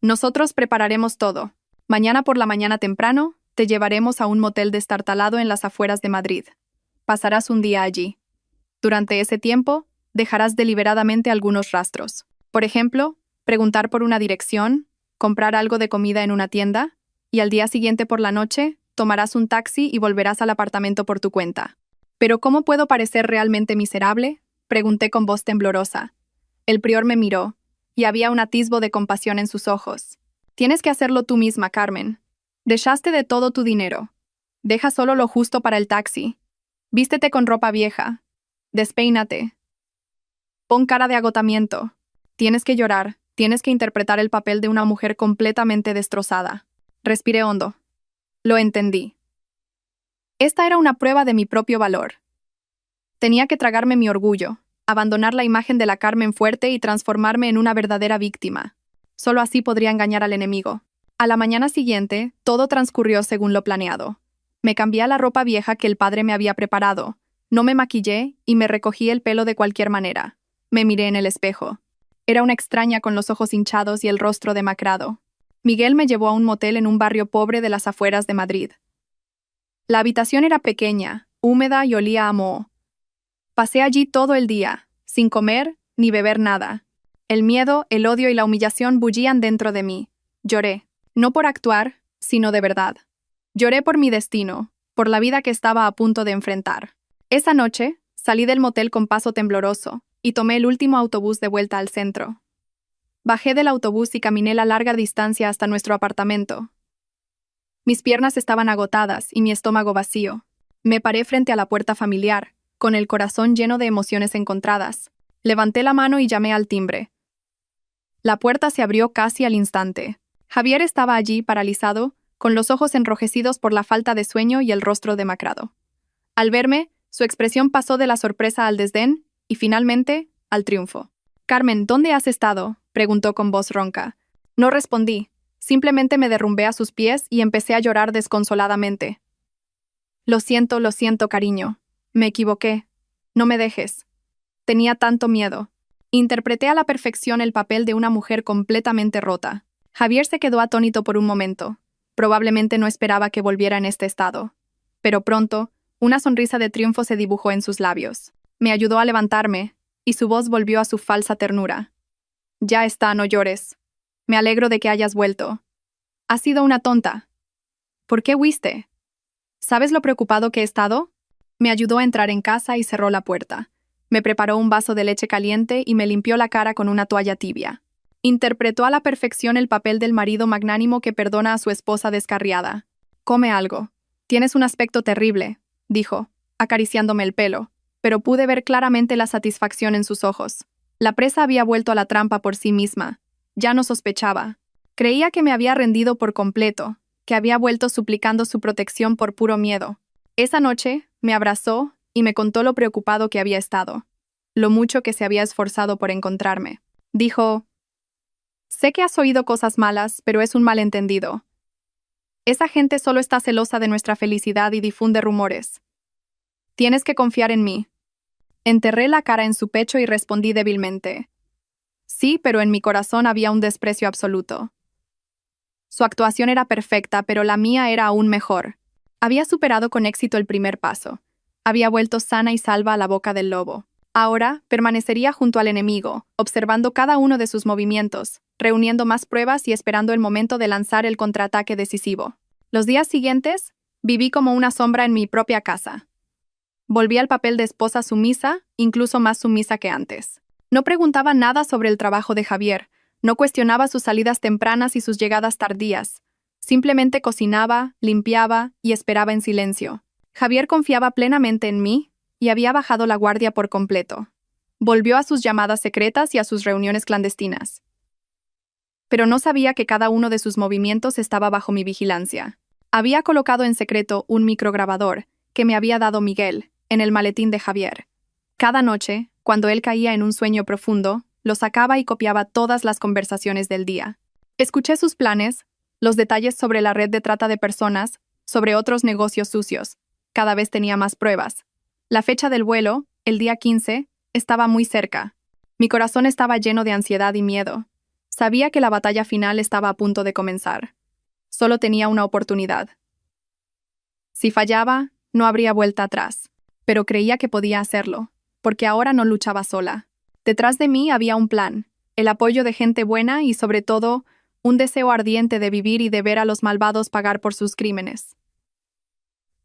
Nosotros prepararemos todo. Mañana por la mañana temprano, te llevaremos a un motel destartalado en las afueras de Madrid. Pasarás un día allí. Durante ese tiempo, dejarás deliberadamente algunos rastros. Por ejemplo, preguntar por una dirección, comprar algo de comida en una tienda, y al día siguiente por la noche, tomarás un taxi y volverás al apartamento por tu cuenta. ¿Pero cómo puedo parecer realmente miserable?, pregunté con voz temblorosa. El prior me miró, y había un atisbo de compasión en sus ojos. Tienes que hacerlo tú misma, Carmen. Dejaste de todo tu dinero. Deja solo lo justo para el taxi. Vístete con ropa vieja. Despeínate. Pon cara de agotamiento. Tienes que llorar, tienes que interpretar el papel de una mujer completamente destrozada. Respiré hondo. Lo entendí. Esta era una prueba de mi propio valor. Tenía que tragarme mi orgullo, abandonar la imagen de la Carmen fuerte y transformarme en una verdadera víctima. Solo así podría engañar al enemigo. A la mañana siguiente, todo transcurrió según lo planeado. Me cambié a la ropa vieja que el padre me había preparado, no me maquillé y me recogí el pelo de cualquier manera. Me miré en el espejo. Era una extraña con los ojos hinchados y el rostro demacrado. Miguel me llevó a un motel en un barrio pobre de las afueras de Madrid. La habitación era pequeña, húmeda y olía a moho. Pasé allí todo el día, sin comer ni beber nada. El miedo, el odio y la humillación bullían dentro de mí. Lloré, no por actuar, sino de verdad. Lloré por mi destino, por la vida que estaba a punto de enfrentar. Esa noche, salí del motel con paso tembloroso y tomé el último autobús de vuelta al centro. Bajé del autobús y caminé la larga distancia hasta nuestro apartamento. Mis piernas estaban agotadas y mi estómago vacío. Me paré frente a la puerta familiar, con el corazón lleno de emociones encontradas. Levanté la mano y llamé al timbre. La puerta se abrió casi al instante. Javier estaba allí, paralizado, con los ojos enrojecidos por la falta de sueño y el rostro demacrado. Al verme, su expresión pasó de la sorpresa al desdén y, finalmente, al triunfo. «Carmen, ¿dónde has estado?», preguntó con voz ronca. No respondí, simplemente me derrumbé a sus pies y empecé a llorar desconsoladamente. Lo siento, cariño. Me equivoqué. No me dejes. Tenía tanto miedo. Interpreté a la perfección el papel de una mujer completamente rota. Javier se quedó atónito por un momento. Probablemente no esperaba que volviera en este estado. Pero pronto, una sonrisa de triunfo se dibujó en sus labios. Me ayudó a levantarme, y su voz volvió a su falsa ternura. Ya está, no llores. Me alegro de que hayas vuelto. Has sido una tonta. ¿Por qué huiste? ¿Sabes lo preocupado que he estado? Me ayudó a entrar en casa y cerró la puerta. Me preparó un vaso de leche caliente y me limpió la cara con una toalla tibia. Interpretó a la perfección el papel del marido magnánimo que perdona a su esposa descarriada. «Come algo. Tienes un aspecto terrible», dijo, acariciándome el pelo, pero pude ver claramente la satisfacción en sus ojos. La presa había vuelto a la trampa por sí misma. Ya no sospechaba. Creía que me había rendido por completo, que había vuelto suplicando su protección por puro miedo. Esa noche, me abrazó y me contó lo preocupado que había estado, lo mucho que se había esforzado por encontrarme. Dijo: «Sé que has oído cosas malas, pero es un malentendido. Esa gente solo está celosa de nuestra felicidad y difunde rumores. Tienes que confiar en mí». Enterré la cara en su pecho y respondí débilmente: «Sí, pero en mi corazón había un desprecio absoluto». Su actuación era perfecta, pero la mía era aún mejor. Había superado con éxito el primer paso. Había vuelto sana y salva a la boca del lobo. Ahora, permanecería junto al enemigo, observando cada uno de sus movimientos, reuniendo más pruebas y esperando el momento de lanzar el contraataque decisivo. Los días siguientes, viví como una sombra en mi propia casa. Volví al papel de esposa sumisa, incluso más sumisa que antes. No preguntaba nada sobre el trabajo de Javier, no cuestionaba sus salidas tempranas y sus llegadas tardías. Simplemente cocinaba, limpiaba y esperaba en silencio. Javier confiaba plenamente en mí y había bajado la guardia por completo. Volvió a sus llamadas secretas y a sus reuniones clandestinas. Pero no sabía que cada uno de sus movimientos estaba bajo mi vigilancia. Había colocado en secreto un micrograbador que me había dado Miguel en el maletín de Javier. Cada noche, cuando él caía en un sueño profundo, lo sacaba y copiaba todas las conversaciones del día. Escuché sus planes, los detalles sobre la red de trata de personas, sobre otros negocios sucios. Cada vez tenía más pruebas. La fecha del vuelo, el día 15, estaba muy cerca. Mi corazón estaba lleno de ansiedad y miedo. Sabía que la batalla final estaba a punto de comenzar. Solo tenía una oportunidad. Si fallaba, no habría vuelta atrás. Pero creía que podía hacerlo, porque ahora no luchaba sola. Detrás de mí había un plan, el apoyo de gente buena y, sobre todo, un deseo ardiente de vivir y de ver a los malvados pagar por sus crímenes.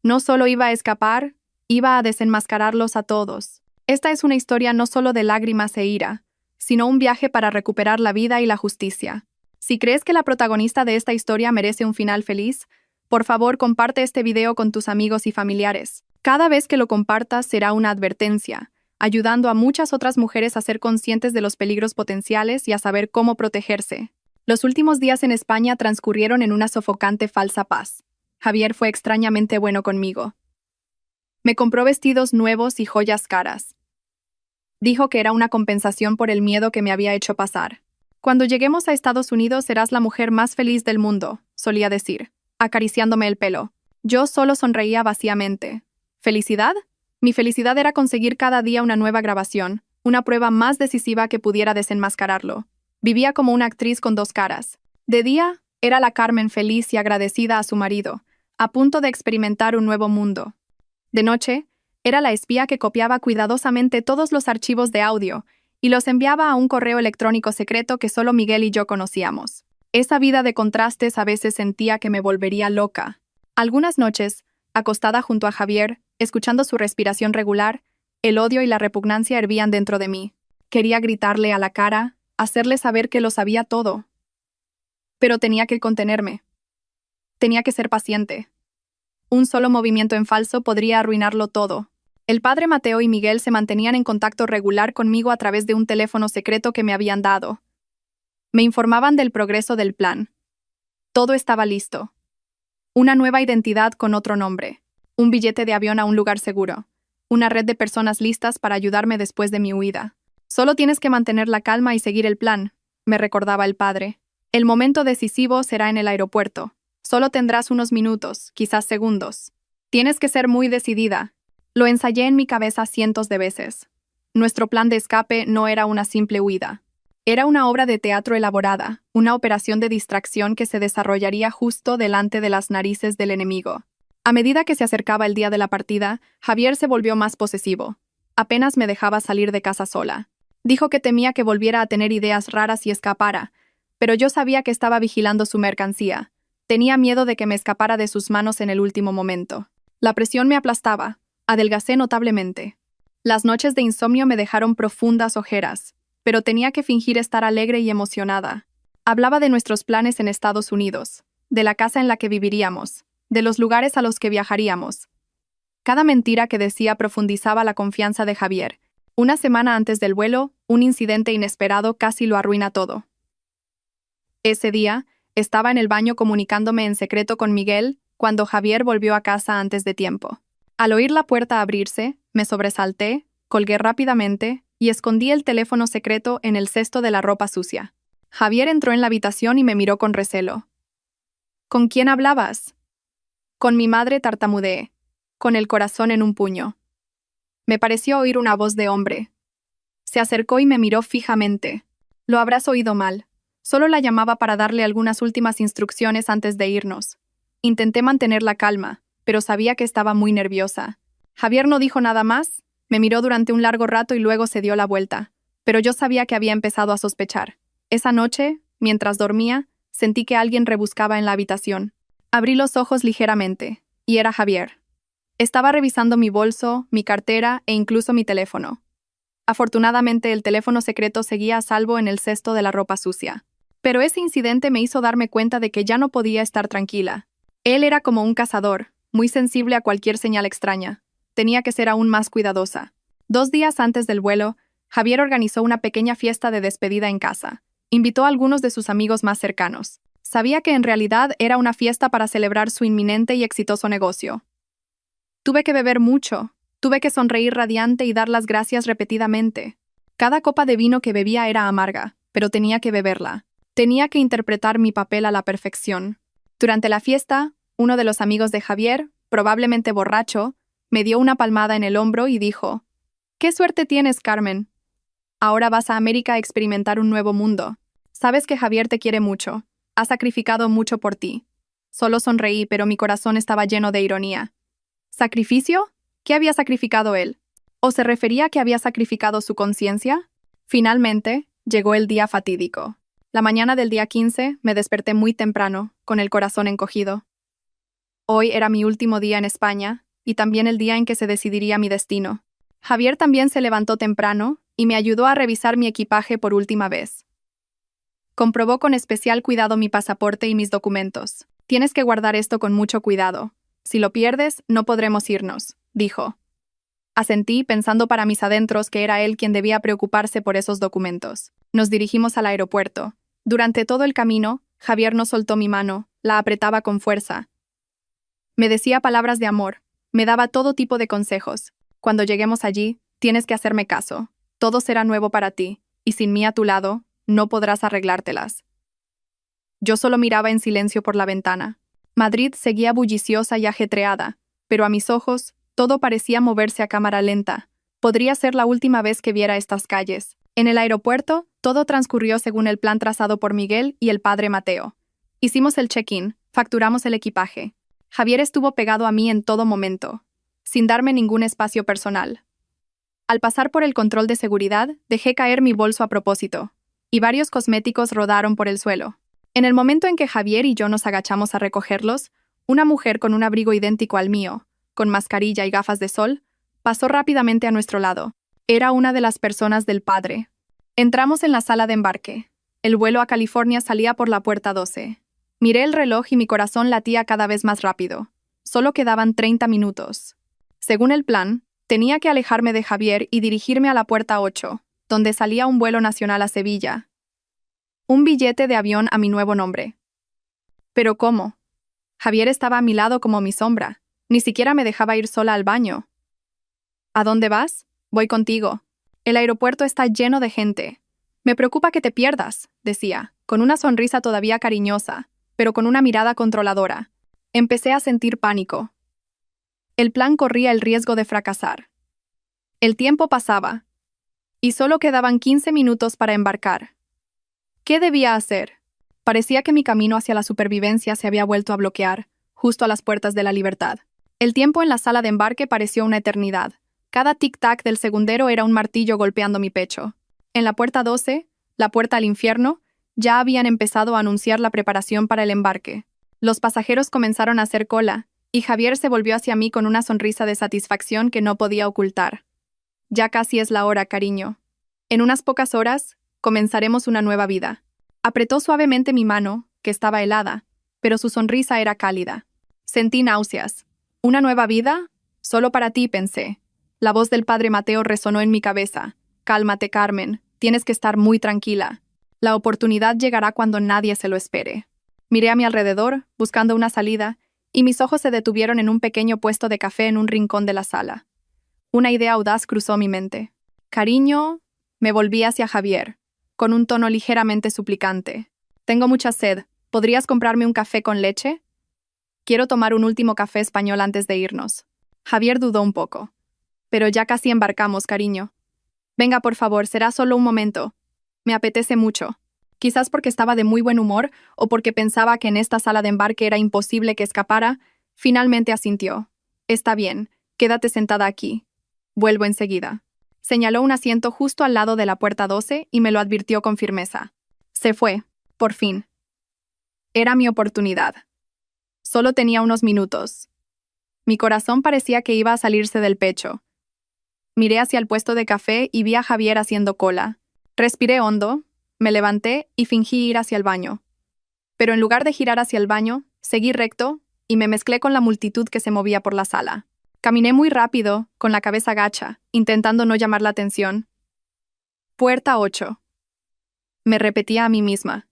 No solo iba a escapar, iba a desenmascararlos a todos. Esta es una historia no solo de lágrimas e ira, sino un viaje para recuperar la vida y la justicia. Si crees que la protagonista de esta historia merece un final feliz, por favor comparte este video con tus amigos y familiares. Cada vez que lo compartas será una advertencia, ayudando a muchas otras mujeres a ser conscientes de los peligros potenciales y a saber cómo protegerse. Los últimos días en España transcurrieron en una sofocante falsa paz. Javier fue extrañamente bueno conmigo. Me compró vestidos nuevos y joyas caras. Dijo que era una compensación por el miedo que me había hecho pasar. «Cuando lleguemos a Estados Unidos serás la mujer más feliz del mundo», solía decir, acariciándome el pelo. Yo solo sonreía vacíamente. ¿Felicidad? Mi felicidad era conseguir cada día una nueva grabación, una prueba más decisiva que pudiera desenmascararlo. Vivía como una actriz con dos caras. De día, era la Carmen feliz y agradecida a su marido, a punto de experimentar un nuevo mundo. De noche, era la espía que copiaba cuidadosamente todos los archivos de audio y los enviaba a un correo electrónico secreto que solo Miguel y yo conocíamos. Esa vida de contrastes a veces sentía que me volvería loca. Algunas noches, acostada junto a Javier, escuchando su respiración regular, el odio y la repugnancia hervían dentro de mí. Quería gritarle a la cara, hacerle saber que lo sabía todo. Pero tenía que contenerme. Tenía que ser paciente. Un solo movimiento en falso podría arruinarlo todo. El padre Mateo y Miguel se mantenían en contacto regular conmigo a través de un teléfono secreto que me habían dado. Me informaban del progreso del plan. Todo estaba listo. Una nueva identidad con otro nombre. Un billete de avión a un lugar seguro. Una red de personas listas para ayudarme después de mi huida. «Solo tienes que mantener la calma y seguir el plan», me recordaba el padre. «El momento decisivo será en el aeropuerto. Solo tendrás unos minutos, quizás segundos. Tienes que ser muy decidida». Lo ensayé en mi cabeza cientos de veces. Nuestro plan de escape no era una simple huida. Era una obra de teatro elaborada, una operación de distracción que se desarrollaría justo delante de las narices del enemigo. A medida que se acercaba el día de la partida, Javier se volvió más posesivo. Apenas me dejaba salir de casa sola. Dijo que temía que volviera a tener ideas raras y escapara, pero yo sabía que estaba vigilando su mercancía. Tenía miedo de que me escapara de sus manos en el último momento. La presión me aplastaba. Adelgacé notablemente. Las noches de insomnio me dejaron profundas ojeras, pero tenía que fingir estar alegre y emocionada. Hablaba de nuestros planes en Estados Unidos, de la casa en la que viviríamos, de los lugares a los que viajaríamos. Cada mentira que decía profundizaba la confianza de Javier. Una semana antes del vuelo, un incidente inesperado casi lo arruina todo. Ese día, estaba en el baño comunicándome en secreto con Miguel cuando Javier volvió a casa antes de tiempo. Al oír la puerta abrirse, me sobresalté, colgué rápidamente y escondí el teléfono secreto en el cesto de la ropa sucia. Javier entró en la habitación y me miró con recelo. ¿Con quién hablabas? Con mi madre, tartamudeé, con el corazón en un puño. Me pareció oír una voz de hombre. Se acercó y me miró fijamente. Lo habrás oído mal. Solo la llamaba para darle algunas últimas instrucciones antes de irnos. Intenté mantener la calma, pero sabía que estaba muy nerviosa. Javier no dijo nada más, me miró durante un largo rato y luego se dio la vuelta. Pero yo sabía que había empezado a sospechar. Esa noche, mientras dormía, sentí que alguien rebuscaba en la habitación. Abrí los ojos ligeramente, y era Javier. Estaba revisando mi bolso, mi cartera e incluso mi teléfono. Afortunadamente, el teléfono secreto seguía a salvo en el cesto de la ropa sucia. Pero ese incidente me hizo darme cuenta de que ya no podía estar tranquila. Él era como un cazador, muy sensible a cualquier señal extraña. Tenía que ser aún más cuidadosa. 2 días antes del vuelo, Javier organizó una pequeña fiesta de despedida en casa. Invitó a algunos de sus amigos más cercanos. Sabía que en realidad era una fiesta para celebrar su inminente y exitoso negocio. Tuve que beber mucho, tuve que sonreír radiante y dar las gracias repetidamente. Cada copa de vino que bebía era amarga, pero tenía que beberla. Tenía que interpretar mi papel a la perfección. Durante la fiesta, uno de los amigos de Javier, probablemente borracho, me dio una palmada en el hombro y dijo: «¡Qué suerte tienes, Carmen! Ahora vas a América a experimentar un nuevo mundo. Sabes que Javier te quiere mucho. Ha sacrificado mucho por ti». Solo sonreí, pero mi corazón estaba lleno de ironía. ¿Sacrificio? ¿Qué había sacrificado él? ¿O se refería a que había sacrificado su conciencia? Finalmente, llegó el día fatídico. La mañana del día 15 me desperté muy temprano, con el corazón encogido. Hoy era mi último día en España, y también el día en que se decidiría mi destino. Javier también se levantó temprano y me ayudó a revisar mi equipaje por última vez. Comprobó con especial cuidado mi pasaporte y mis documentos. «Tienes que guardar esto con mucho cuidado. Si lo pierdes, no podremos irnos», dijo. Asentí, pensando para mis adentros que era él quien debía preocuparse por esos documentos. Nos dirigimos al aeropuerto. Durante todo el camino, Javier no soltó mi mano, la apretaba con fuerza. Me decía palabras de amor, me daba todo tipo de consejos. «Cuando lleguemos allí, tienes que hacerme caso. Todo será nuevo para ti, y sin mí a tu lado, no podrás arreglártelas». Yo solo miraba en silencio por la ventana. Madrid seguía bulliciosa y ajetreada, pero a mis ojos, todo parecía moverse a cámara lenta. Podría ser la última vez que viera estas calles. En el aeropuerto, todo transcurrió según el plan trazado por Miguel y el padre Mateo. Hicimos el check-in, facturamos el equipaje. Javier estuvo pegado a mí en todo momento, sin darme ningún espacio personal. Al pasar por el control de seguridad, dejé caer mi bolso a propósito, y varios cosméticos rodaron por el suelo. En el momento en que Javier y yo nos agachamos a recogerlos, una mujer con un abrigo idéntico al mío, con mascarilla y gafas de sol, pasó rápidamente a nuestro lado. Era una de las personas del padre. Entramos en la sala de embarque. El vuelo a California salía por la puerta 12. Miré el reloj y mi corazón latía cada vez más rápido. Solo quedaban 30 minutos. Según el plan, tenía que alejarme de Javier y dirigirme a la puerta 8, donde salía un vuelo nacional a Sevilla. Un billete de avión a mi nuevo nombre. ¿Pero cómo? Javier estaba a mi lado como mi sombra. Ni siquiera me dejaba ir sola al baño. ¿A dónde vas? Voy contigo. El aeropuerto está lleno de gente. Me preocupa que te pierdas, decía, con una sonrisa todavía cariñosa, pero con una mirada controladora. Empecé a sentir pánico. El plan corría el riesgo de fracasar. El tiempo pasaba, y solo quedaban 15 minutos para embarcar. ¿Qué debía hacer? Parecía que mi camino hacia la supervivencia se había vuelto a bloquear, justo a las puertas de la libertad. El tiempo en la sala de embarque pareció una eternidad. Cada tic-tac del segundero era un martillo golpeando mi pecho. En la puerta 12, la puerta al infierno, ya habían empezado a anunciar la preparación para el embarque. Los pasajeros comenzaron a hacer cola, Y Javier se volvió hacia mí con una sonrisa de satisfacción que no podía ocultar. Ya casi es la hora, cariño. En unas pocas horas, comenzaremos una nueva vida. Apretó suavemente mi mano, que estaba helada, pero su sonrisa era cálida. Sentí náuseas. ¿Una nueva vida? Solo para ti, pensé. La voz del padre Mateo resonó en mi cabeza. Cálmate, Carmen. Tienes que estar muy tranquila. La oportunidad llegará cuando nadie se lo espere. Miré a mi alrededor, buscando una salida, y mis ojos se detuvieron en un pequeño puesto de café en un rincón de la sala. Una idea audaz cruzó mi mente. Cariño, me volví hacia Javier, con un tono ligeramente suplicante. Tengo mucha sed. ¿Podrías comprarme un café con leche? Quiero tomar un último café español antes de irnos. Javier dudó un poco. Pero ya casi embarcamos, cariño. Venga, por favor, será solo un momento. Me apetece mucho. Quizás porque estaba de muy buen humor o porque pensaba que en esta sala de embarque era imposible que escapara, finalmente asintió. Está bien, quédate sentada aquí. Vuelvo enseguida. Señaló un asiento justo al lado de la puerta 12 y me lo advirtió con firmeza. Se fue, por fin. Era mi oportunidad. Solo tenía unos minutos. Mi corazón parecía que iba a salirse del pecho. Miré hacia el puesto de café y vi a Javier haciendo cola. Respiré hondo, me levanté y fingí ir hacia el baño. Pero en lugar de girar hacia el baño, seguí recto y me mezclé con la multitud que se movía por la sala. Caminé muy rápido, con la cabeza gacha, intentando no llamar la atención. Puerta 8. Me repetía a mí misma.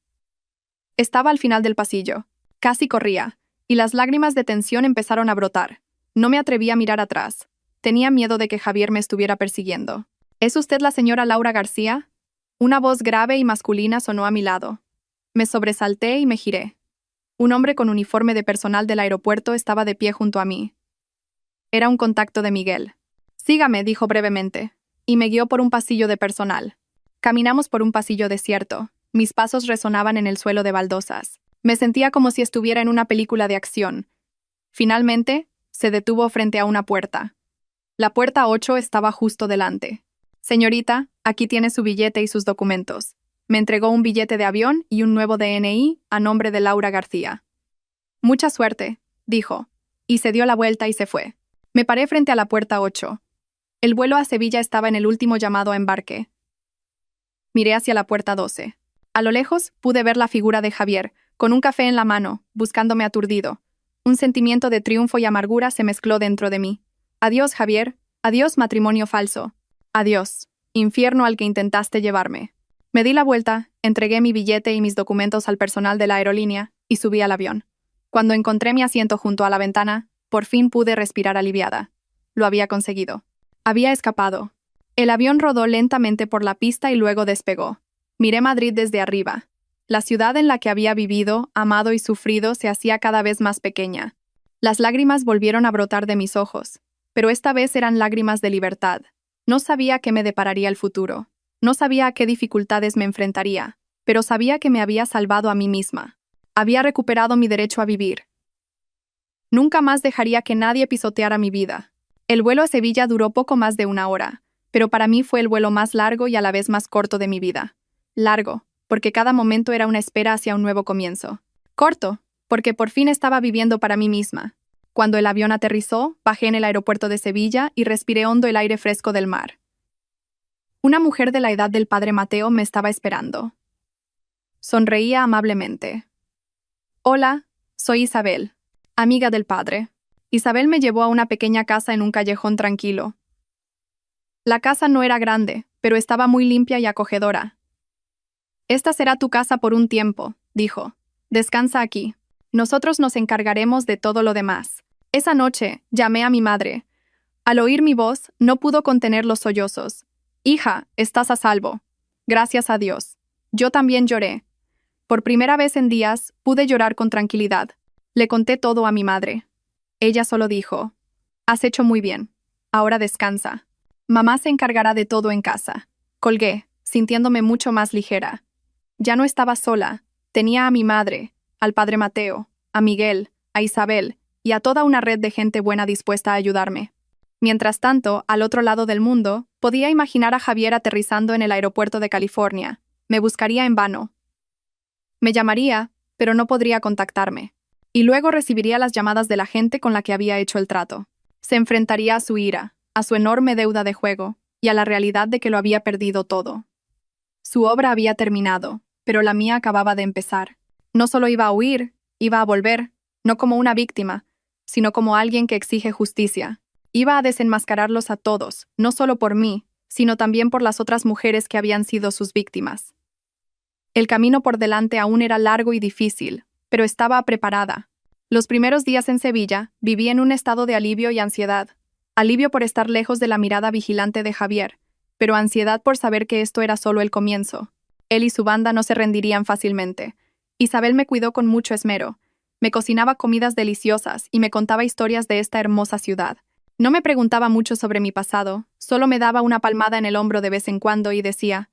Estaba al final del pasillo. Casi corría, y las lágrimas de tensión empezaron a brotar. No me atreví a mirar atrás. Tenía miedo de que Javier me estuviera persiguiendo. ¿Es usted la señora Laura García? Una voz grave y masculina sonó a mi lado. Me sobresalté y me giré. Un hombre con uniforme de personal del aeropuerto estaba de pie junto a mí. Era un contacto de Miguel. Sígame, dijo brevemente, y me guió por un pasillo de personal. Caminamos por un pasillo desierto. Mis pasos resonaban en el suelo de baldosas. Me sentía como si estuviera en una película de acción. Finalmente, se detuvo frente a una puerta. La puerta 8 estaba justo delante. Señorita, aquí tiene su billete y sus documentos. Me entregó un billete de avión y un nuevo DNI a nombre de Laura García. Mucha suerte, dijo, y se dio la vuelta y se fue. Me paré frente a la puerta 8. El vuelo a Sevilla estaba en el último llamado a embarque. Miré hacia la puerta 12. A lo lejos pude ver la figura de Javier, con un café en la mano, buscándome aturdido. Un sentimiento de triunfo y amargura se mezcló dentro de mí. Adiós, Javier. Adiós, matrimonio falso. Adiós, infierno al que intentaste llevarme. Me di la vuelta, entregué mi billete y mis documentos al personal de la aerolínea y subí al avión. Cuando encontré mi asiento junto a la ventana, por fin pude respirar aliviada. Lo había conseguido. Había escapado. El avión rodó lentamente por la pista y luego despegó. Miré Madrid desde arriba. La ciudad en la que había vivido, amado y sufrido se hacía cada vez más pequeña. Las lágrimas volvieron a brotar de mis ojos, pero esta vez eran lágrimas de libertad. No sabía qué me depararía el futuro. No sabía a qué dificultades me enfrentaría, pero sabía que me había salvado a mí misma. Había recuperado mi derecho a vivir. Nunca más dejaría que nadie pisoteara mi vida. El vuelo a Sevilla duró poco más de 1 hora, pero para mí fue el vuelo más largo y a la vez más corto de mi vida. Largo, porque cada momento era una espera hacia un nuevo comienzo. Corto, porque por fin estaba viviendo para mí misma. Cuando el avión aterrizó, bajé en el aeropuerto de Sevilla y respiré hondo el aire fresco del mar. Una mujer de la edad del padre Mateo me estaba esperando. Sonreía amablemente. Hola, soy Isabel, amiga del padre. Isabel me llevó a una pequeña casa en un callejón tranquilo. La casa no era grande, pero estaba muy limpia y acogedora. Esta será tu casa por un tiempo, dijo. Descansa aquí. Nosotros nos encargaremos de todo lo demás. Esa noche, llamé a mi madre. Al oír mi voz, no pudo contener los sollozos. Hija, estás a salvo. Gracias a Dios. Yo también lloré. Por primera vez en días, pude llorar con tranquilidad. Le conté todo a mi madre. Ella solo dijo, has hecho muy bien. Ahora descansa. Mamá se encargará de todo en casa. Colgué, sintiéndome mucho más ligera. Ya no estaba sola. Tenía a mi madre, al padre Mateo, a Miguel, a Isabel y a toda una red de gente buena dispuesta a ayudarme. Mientras tanto, al otro lado del mundo, podía imaginar a Javier aterrizando en el aeropuerto de California. Me buscaría en vano. Me llamaría, pero no podría contactarme. y luego recibiría las llamadas de la gente con la que había hecho el trato. Se enfrentaría a su ira, a su enorme deuda de juego, y a la realidad de que lo había perdido todo. Su obra había terminado, pero la mía acababa de empezar. No solo iba a huir, iba a volver, no como una víctima, sino como alguien que exige justicia. Iba a desenmascararlos a todos, no solo por mí, sino también por las otras mujeres que habían sido sus víctimas. El camino por delante aún era largo y difícil, pero estaba preparada. Los primeros días en Sevilla, viví en un estado de alivio y ansiedad. Alivio por estar lejos de la mirada vigilante de Javier, pero ansiedad por saber que esto era solo el comienzo. Él y su banda no se rendirían fácilmente. Isabel me cuidó con mucho esmero. Me cocinaba comidas deliciosas y me contaba historias de esta hermosa ciudad. No me preguntaba mucho sobre mi pasado, solo me daba una palmada en el hombro de vez en cuando y decía: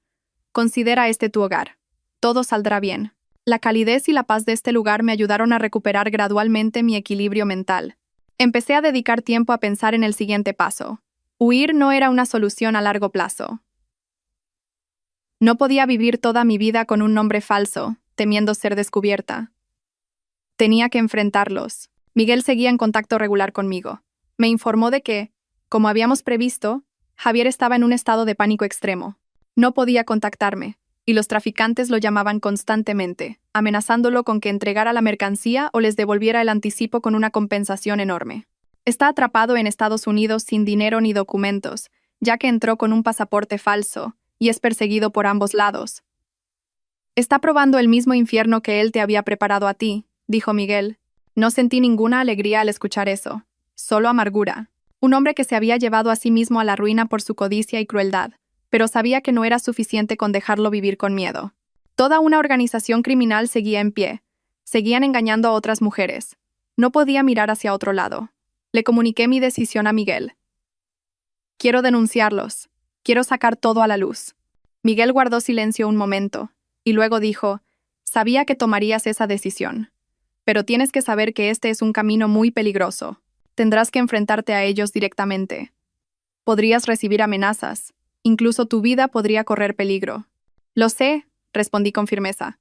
«Considera este tu hogar. Todo saldrá bien». La calidez y la paz de este lugar me ayudaron a recuperar gradualmente mi equilibrio mental. Empecé a dedicar tiempo a pensar en el siguiente paso. Huir no era una solución a largo plazo. No podía vivir toda mi vida con un nombre falso, temiendo ser descubierta. Tenía que enfrentarlos. Miguel seguía en contacto regular conmigo. Me informó de que, como habíamos previsto, Javier estaba en un estado de pánico extremo. No podía contactarme, y los traficantes lo llamaban constantemente, amenazándolo con que entregara la mercancía o les devolviera el anticipo con una compensación enorme. Está atrapado en Estados Unidos sin dinero ni documentos, ya que entró con un pasaporte falso, y es perseguido por ambos lados. «Está probando el mismo infierno que él te había preparado a ti», dijo Miguel. No sentí ninguna alegría al escuchar eso, solo amargura. Un hombre que se había llevado a sí mismo a la ruina por su codicia y crueldad, pero sabía que no era suficiente con dejarlo vivir con miedo. Toda una organización criminal seguía en pie. Seguían engañando a otras mujeres. No podía mirar hacia otro lado. Le comuniqué mi decisión a Miguel. «Quiero denunciarlos. Quiero sacar todo a la luz». Miguel guardó silencio un momento, y luego dijo: «Sabía que tomarías esa decisión. Pero tienes que saber que este es un camino muy peligroso. Tendrás que enfrentarte a ellos directamente. Podrías recibir amenazas. Incluso tu vida podría correr peligro». «Lo sé», respondí con firmeza.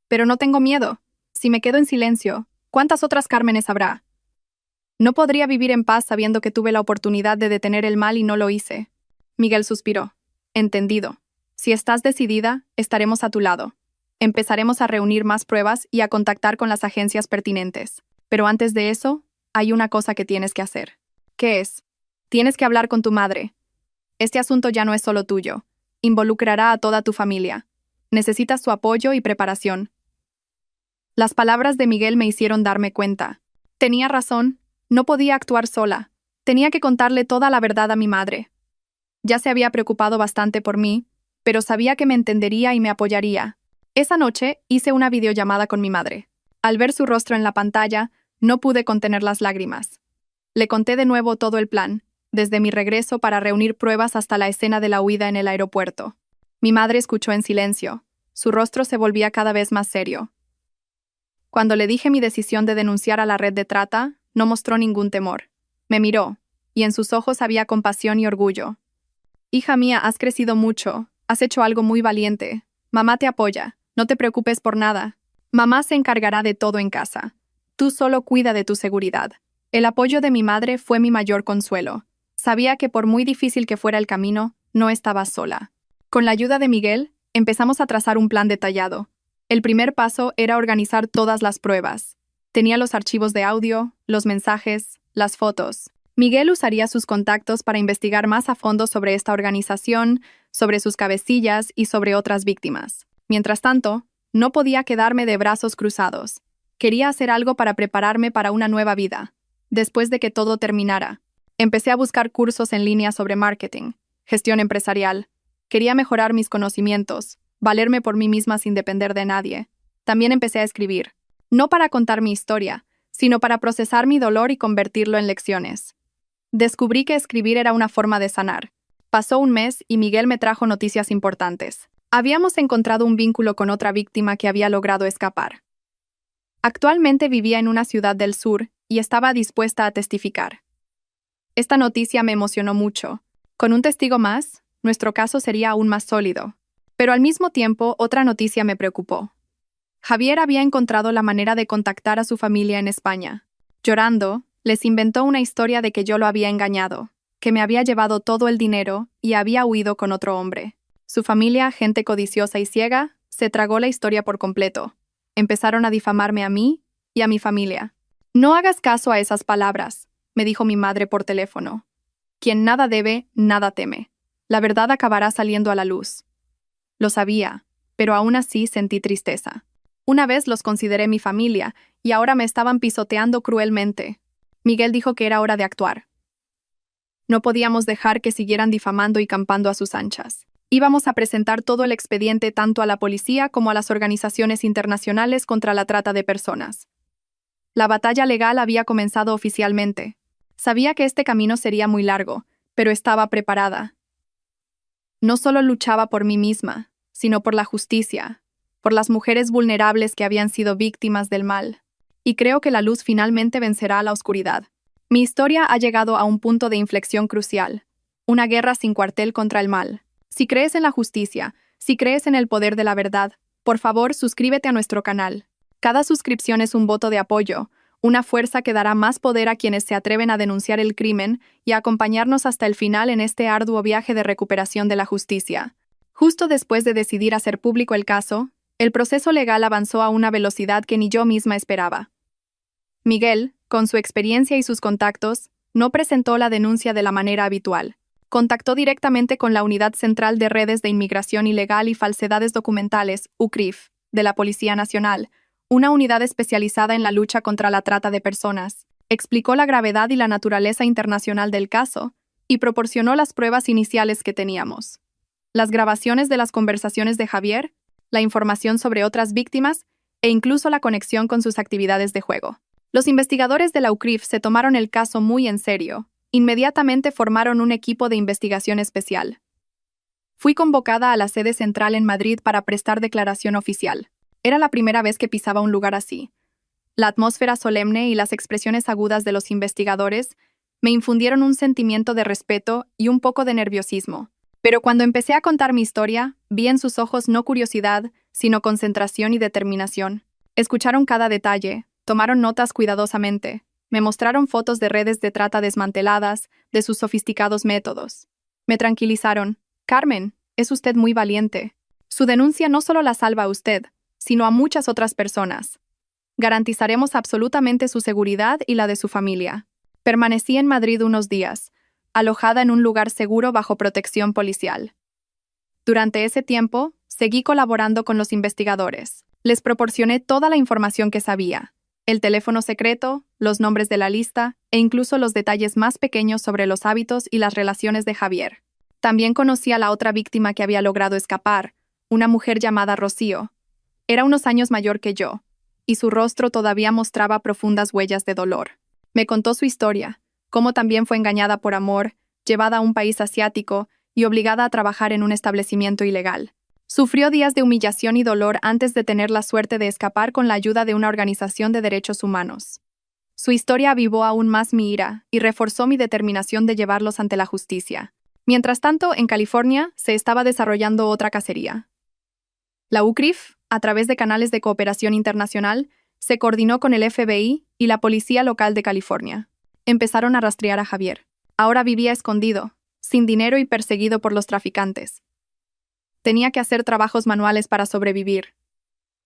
«Pero no tengo miedo. Si me quedo en silencio, ¿cuántas otras Cármenes habrá? No podría vivir en paz sabiendo que tuve la oportunidad de detener el mal y no lo hice». Miguel suspiró. «Entendido. Si estás decidida, estaremos a tu lado. Empezaremos a reunir más pruebas y a contactar con las agencias pertinentes. Pero antes de eso, hay una cosa que tienes que hacer». «¿Qué es?» «Tienes que hablar con tu madre. Este asunto ya no es solo tuyo. Involucrará a toda tu familia. Necesitas su apoyo y preparación». Las palabras de Miguel me hicieron darme cuenta. Tenía razón. No podía actuar sola. Tenía que contarle toda la verdad a mi madre. Ya se había preocupado bastante por mí, pero sabía que me entendería y me apoyaría. Esa noche hice una videollamada con mi madre. Al ver su rostro en la pantalla, no pude contener las lágrimas. Le conté de nuevo todo el plan, desde mi regreso para reunir pruebas hasta la escena de la huida en el aeropuerto. Mi madre escuchó en silencio. Su rostro se volvía cada vez más serio. Cuando le dije mi decisión de denunciar a la red de trata, no mostró ningún temor. Me miró, y en sus ojos había compasión y orgullo. «Hija mía, has crecido mucho. Has hecho algo muy valiente. Mamá te apoya. No te preocupes por nada. Mamá se encargará de todo en casa. Tú solo cuida de tu seguridad». El apoyo de mi madre fue mi mayor consuelo. Sabía que por muy difícil que fuera el camino, no estaba sola. Con la ayuda de Miguel, empezamos a trazar un plan detallado. El primer paso era organizar todas las pruebas. Tenía los archivos de audio, los mensajes, las fotos. Miguel usaría sus contactos para investigar más a fondo sobre esta organización, sobre sus cabecillas y sobre otras víctimas. Mientras tanto, no podía quedarme de brazos cruzados. Quería hacer algo para prepararme para una nueva vida. Después de que todo terminara, empecé a buscar cursos en línea sobre marketing, gestión empresarial. Quería mejorar mis conocimientos, valerme por mí misma sin depender de nadie. También empecé a escribir, no para contar mi historia, sino para procesar mi dolor y convertirlo en lecciones. Descubrí que escribir era una forma de sanar. Pasó un mes y Miguel me trajo noticias importantes. Habíamos encontrado un vínculo con otra víctima que había logrado escapar. Actualmente vivía en una ciudad del sur y estaba dispuesta a testificar. Esta noticia me emocionó mucho. Con un testigo más, nuestro caso sería aún más sólido. Pero al mismo tiempo, otra noticia me preocupó. Javier había encontrado la manera de contactar a su familia en España. Llorando, les inventó una historia de que yo lo había engañado, que me había llevado todo el dinero y había huido con otro hombre. Su familia, gente codiciosa y ciega, se tragó la historia por completo. Empezaron a difamarme a mí y a mi familia. No hagas caso a esas palabras, me dijo mi madre por teléfono. Quien nada debe, nada teme. La verdad acabará saliendo a la luz. Lo sabía, pero aún así sentí tristeza. Una vez los consideré mi familia y ahora me estaban pisoteando cruelmente. Miguel dijo que era hora de actuar. No podíamos dejar que siguieran difamando y campando a sus anchas. Íbamos a presentar todo el expediente tanto a la policía como a las organizaciones internacionales contra la trata de personas. La batalla legal había comenzado oficialmente. Sabía que este camino sería muy largo, pero estaba preparada. No solo luchaba por mí misma, sino por la justicia, por las mujeres vulnerables que habían sido víctimas del mal. Y creo que la luz finalmente vencerá a la oscuridad. Mi historia ha llegado a un punto de inflexión crucial. Una guerra sin cuartel contra el mal. Si crees en la justicia, si crees en el poder de la verdad, por favor, suscríbete a nuestro canal. Cada suscripción es un voto de apoyo, una fuerza que dará más poder a quienes se atreven a denunciar el crimen y a acompañarnos hasta el final en este arduo viaje de recuperación de la justicia. Justo después de decidir hacer público el caso, el proceso legal avanzó a una velocidad que ni yo misma esperaba. Miguel, con su experiencia y sus contactos, no presentó la denuncia de la manera habitual. Contactó directamente con la Unidad Central de Redes de Inmigración Ilegal y Falsedades Documentales, UCRIF, de la Policía Nacional, una unidad especializada en la lucha contra la trata de personas. Explicó la gravedad y la naturaleza internacional del caso y proporcionó las pruebas iniciales que teníamos. Las grabaciones de las conversaciones de Javier, la información sobre otras víctimas e incluso la conexión con sus actividades de juego. Los investigadores de la UCRIF se tomaron el caso muy en serio. Inmediatamente formaron un equipo de investigación especial. Fui convocada a la sede central en Madrid para prestar declaración oficial. Era la primera vez que pisaba un lugar así. La atmósfera solemne y las expresiones agudas de los investigadores me infundieron un sentimiento de respeto y un poco de nerviosismo. Pero cuando empecé a contar mi historia, vi en sus ojos no curiosidad, sino concentración y determinación. Escucharon cada detalle, tomaron notas cuidadosamente. Me mostraron fotos de redes de trata desmanteladas, de sus sofisticados métodos. Me tranquilizaron. Carmen, es usted muy valiente. Su denuncia no solo la salva a usted, sino a muchas otras personas. Garantizaremos absolutamente su seguridad y la de su familia. Permanecí en Madrid unos días, alojada en un lugar seguro bajo protección policial. Durante ese tiempo, seguí colaborando con los investigadores. Les proporcioné toda la información que sabía. El teléfono secreto, los nombres de la lista e incluso los detalles más pequeños sobre los hábitos y las relaciones de Javier. También conocí a la otra víctima que había logrado escapar, una mujer llamada Rocío. Era unos años mayor que yo, y su rostro todavía mostraba profundas huellas de dolor. Me contó su historia, cómo también fue engañada por amor, llevada a un país asiático y obligada a trabajar en un establecimiento ilegal. Sufrió días de humillación y dolor antes de tener la suerte de escapar con la ayuda de una organización de derechos humanos. Su historia avivó aún más mi ira y reforzó mi determinación de llevarlos ante la justicia. Mientras tanto, en California se estaba desarrollando otra cacería. La UCRIF, a través de canales de cooperación internacional, se coordinó con el FBI y la policía local de California. Empezaron a rastrear a Javier. Ahora vivía escondido, sin dinero y perseguido por los traficantes. Tenía que hacer trabajos manuales para sobrevivir.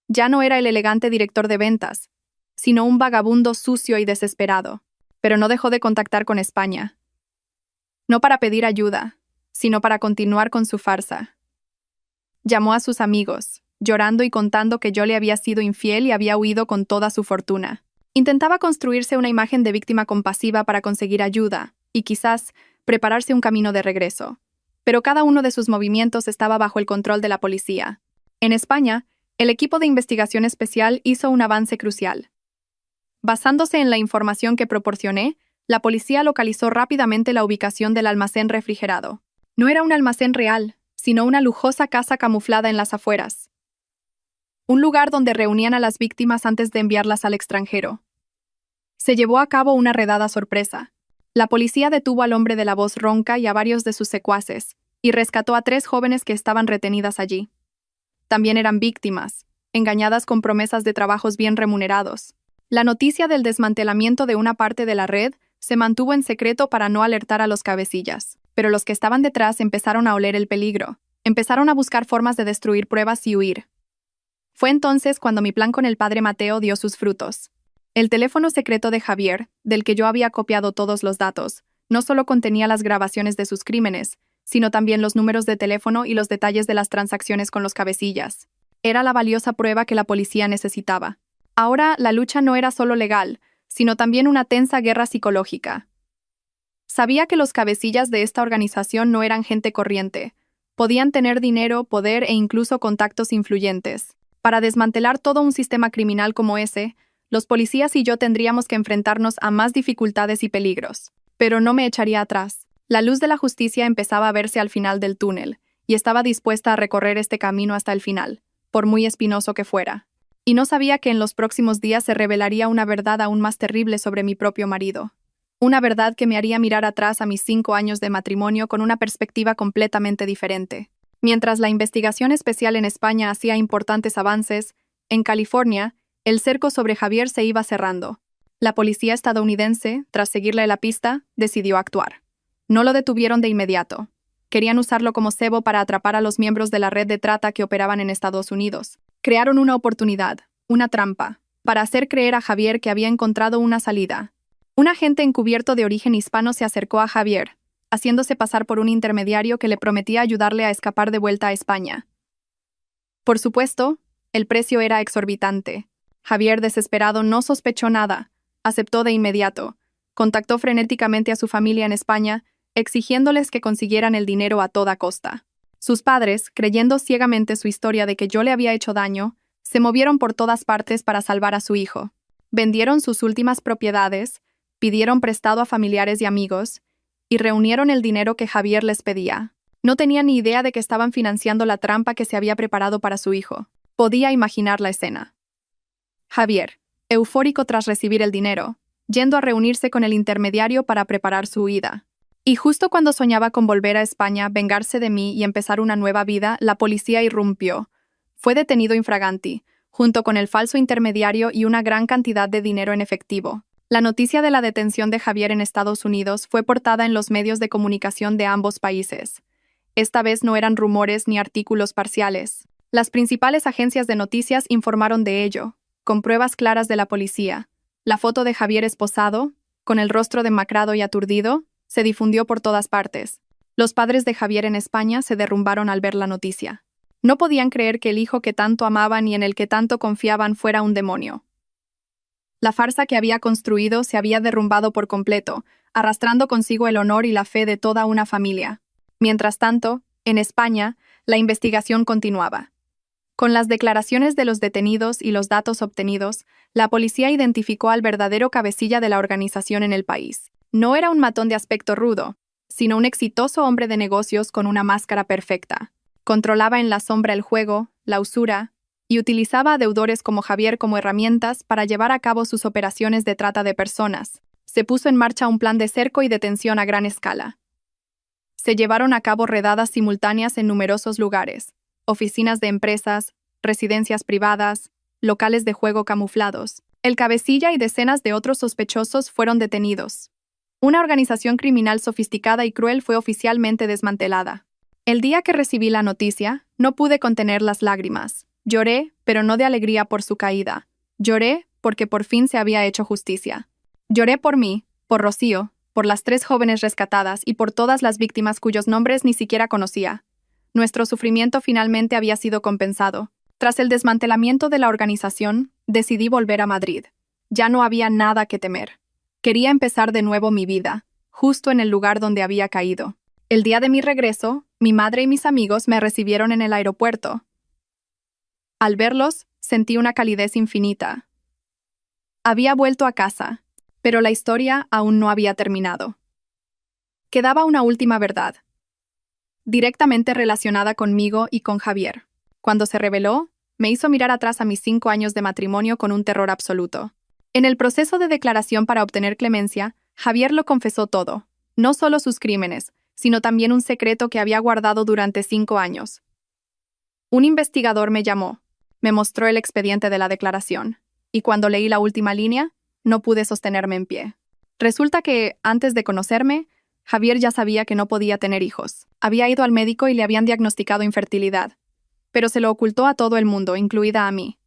Ya no era el elegante director de ventas, sino un vagabundo sucio y desesperado. Pero no dejó de contactar con España. No para pedir ayuda, sino para continuar con su farsa. Llamó a sus amigos, llorando y contando que yo le había sido infiel y había huido con toda su fortuna. Intentaba construirse una imagen de víctima compasiva para conseguir ayuda y quizás prepararse un camino de regreso. Pero cada uno de sus movimientos estaba bajo el control de la policía. En España, el equipo de investigación especial hizo un avance crucial. Basándose en la información que proporcioné, la policía localizó rápidamente la ubicación del almacén refrigerado. No era un almacén real, sino una lujosa casa camuflada en las afueras. Un lugar donde reunían a las víctimas antes de enviarlas al extranjero. Se llevó a cabo una redada sorpresa. La policía detuvo al hombre de la voz ronca y a varios de sus secuaces, y rescató a 3 jóvenes que estaban retenidas allí. También eran víctimas, engañadas con promesas de trabajos bien remunerados. La noticia del desmantelamiento de una parte de la red se mantuvo en secreto para no alertar a los cabecillas, pero los que estaban detrás empezaron a oler el peligro. Empezaron a buscar formas de destruir pruebas y huir. Fue entonces cuando mi plan con el padre Mateo dio sus frutos. El teléfono secreto de Javier, del que yo había copiado todos los datos, no solo contenía las grabaciones de sus crímenes, sino también los números de teléfono y los detalles de las transacciones con los cabecillas. Era la valiosa prueba que la policía necesitaba. Ahora la lucha no era solo legal, sino también una tensa guerra psicológica. Sabía que los cabecillas de esta organización no eran gente corriente. Podían tener dinero, poder e incluso contactos influyentes. Para desmantelar todo un sistema criminal como ese, los policías y yo tendríamos que enfrentarnos a más dificultades y peligros. Pero no me echaría atrás. La luz de la justicia empezaba a verse al final del túnel, y estaba dispuesta a recorrer este camino hasta el final, por muy espinoso que fuera. Y no sabía que en los próximos días se revelaría una verdad aún más terrible sobre mi propio marido. Una verdad que me haría mirar atrás a mis 5 años de matrimonio con una perspectiva completamente diferente. Mientras la investigación especial en España hacía importantes avances, en California, el cerco sobre Javier se iba cerrando. La policía estadounidense, tras seguirle la pista, decidió actuar. No lo detuvieron de inmediato. Querían usarlo como cebo para atrapar a los miembros de la red de trata que operaban en Estados Unidos. Crearon una oportunidad, una trampa, para hacer creer a Javier que había encontrado una salida. Un agente encubierto de origen hispano se acercó a Javier, haciéndose pasar por un intermediario que le prometía ayudarle a escapar de vuelta a España. Por supuesto, el precio era exorbitante. Javier, desesperado, no sospechó nada. Aceptó de inmediato. Contactó frenéticamente a su familia en España, exigiéndoles que consiguieran el dinero a toda costa. Sus padres, creyendo ciegamente su historia de que yo le había hecho daño, se movieron por todas partes para salvar a su hijo. Vendieron sus últimas propiedades, pidieron prestado a familiares y amigos, y reunieron el dinero que Javier les pedía. No tenían ni idea de que estaban financiando la trampa que se había preparado para su hijo. Podía imaginar la escena. Javier, eufórico tras recibir el dinero, yendo a reunirse con el intermediario para preparar su huida. Y justo cuando soñaba con volver a España, vengarse de mí y empezar una nueva vida, la policía irrumpió. Fue detenido infraganti, junto con el falso intermediario y una gran cantidad de dinero en efectivo. La noticia de la detención de Javier en Estados Unidos fue portada en los medios de comunicación de ambos países. Esta vez no eran rumores ni artículos parciales. Las principales agencias de noticias informaron de ello, con pruebas claras de la policía. La foto de Javier esposado, con el rostro demacrado y aturdido, se difundió por todas partes. Los padres de Javier en España se derrumbaron al ver la noticia. No podían creer que el hijo que tanto amaban y en el que tanto confiaban fuera un demonio. La farsa que había construido se había derrumbado por completo, arrastrando consigo el honor y la fe de toda una familia. Mientras tanto, en España, la investigación continuaba. Con las declaraciones de los detenidos y los datos obtenidos, la policía identificó al verdadero cabecilla de la organización en el país. No era un matón de aspecto rudo, sino un exitoso hombre de negocios con una máscara perfecta. Controlaba en la sombra el juego, la usura, y utilizaba a deudores como Javier como herramientas para llevar a cabo sus operaciones de trata de personas. Se puso en marcha un plan de cerco y detención a gran escala. Se llevaron a cabo redadas simultáneas en numerosos lugares, oficinas de empresas, residencias privadas, locales de juego camuflados. El cabecilla y decenas de otros sospechosos fueron detenidos. Una organización criminal sofisticada y cruel fue oficialmente desmantelada. El día que recibí la noticia, no pude contener las lágrimas. Lloré, pero no de alegría por su caída. Lloré porque por fin se había hecho justicia. Lloré por mí, por Rocío, por las 3 jóvenes rescatadas y por todas las víctimas cuyos nombres ni siquiera conocía. Nuestro sufrimiento finalmente había sido compensado. Tras el desmantelamiento de la organización, decidí volver a Madrid. Ya no había nada que temer. Quería empezar de nuevo mi vida, justo en el lugar donde había caído. El día de mi regreso, mi madre y mis amigos me recibieron en el aeropuerto. Al verlos, sentí una calidez infinita. Había vuelto a casa, pero la historia aún no había terminado. Quedaba una última verdad, directamente relacionada conmigo y con Javier. Cuando se reveló, me hizo mirar atrás a mis 5 años de matrimonio con un terror absoluto. En el proceso de declaración para obtener clemencia, Javier lo confesó todo, no solo sus crímenes, sino también un secreto que había guardado durante 5 años. Un investigador me llamó. Me mostró el expediente de la declaración, y cuando leí la última línea, no pude sostenerme en pie. Resulta que, antes de conocerme, Javier ya sabía que no podía tener hijos. Había ido al médico y le habían diagnosticado infertilidad, pero se lo ocultó a todo el mundo, incluida a mí.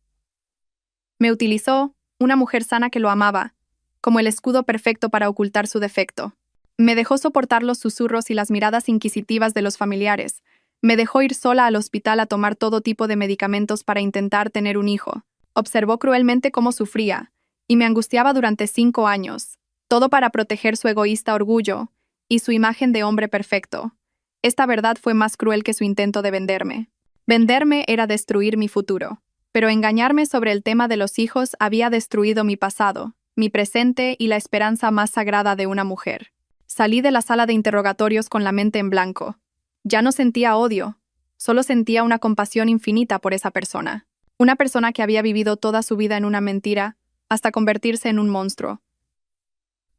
Me utilizó, una mujer sana que lo amaba, como el escudo perfecto para ocultar su defecto. Me dejó soportar los susurros y las miradas inquisitivas de los familiares. Me dejó ir sola al hospital a tomar todo tipo de medicamentos para intentar tener un hijo. Observó cruelmente cómo sufría, y me angustiaba durante 5 años, todo para proteger su egoísta orgullo y su imagen de hombre perfecto. Esta verdad fue más cruel que su intento de venderme. Venderme era destruir mi futuro, pero engañarme sobre el tema de los hijos había destruido mi pasado, mi presente y la esperanza más sagrada de una mujer. Salí de la sala de interrogatorios con la mente en blanco. Ya no sentía odio, solo sentía una compasión infinita por esa persona. Una persona que había vivido toda su vida en una mentira, hasta convertirse en un monstruo.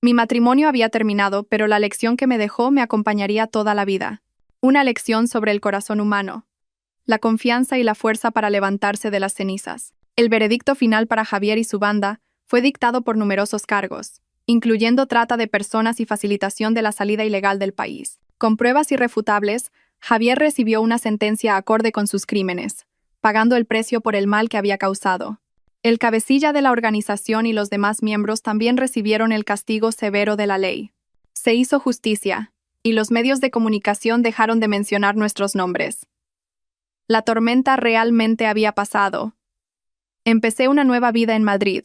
Mi matrimonio había terminado, pero la lección que me dejó me acompañaría toda la vida. Una lección sobre el corazón humano, la confianza y la fuerza para levantarse de las cenizas. El veredicto final para Javier y su banda fue dictado por numerosos cargos, incluyendo trata de personas y facilitación de la salida ilegal del país. Con pruebas irrefutables, Javier recibió una sentencia acorde con sus crímenes, pagando el precio por el mal que había causado. El cabecilla de la organización y los demás miembros también recibieron el castigo severo de la ley. Se hizo justicia, y los medios de comunicación dejaron de mencionar nuestros nombres. La tormenta realmente había pasado. Empecé una nueva vida en Madrid.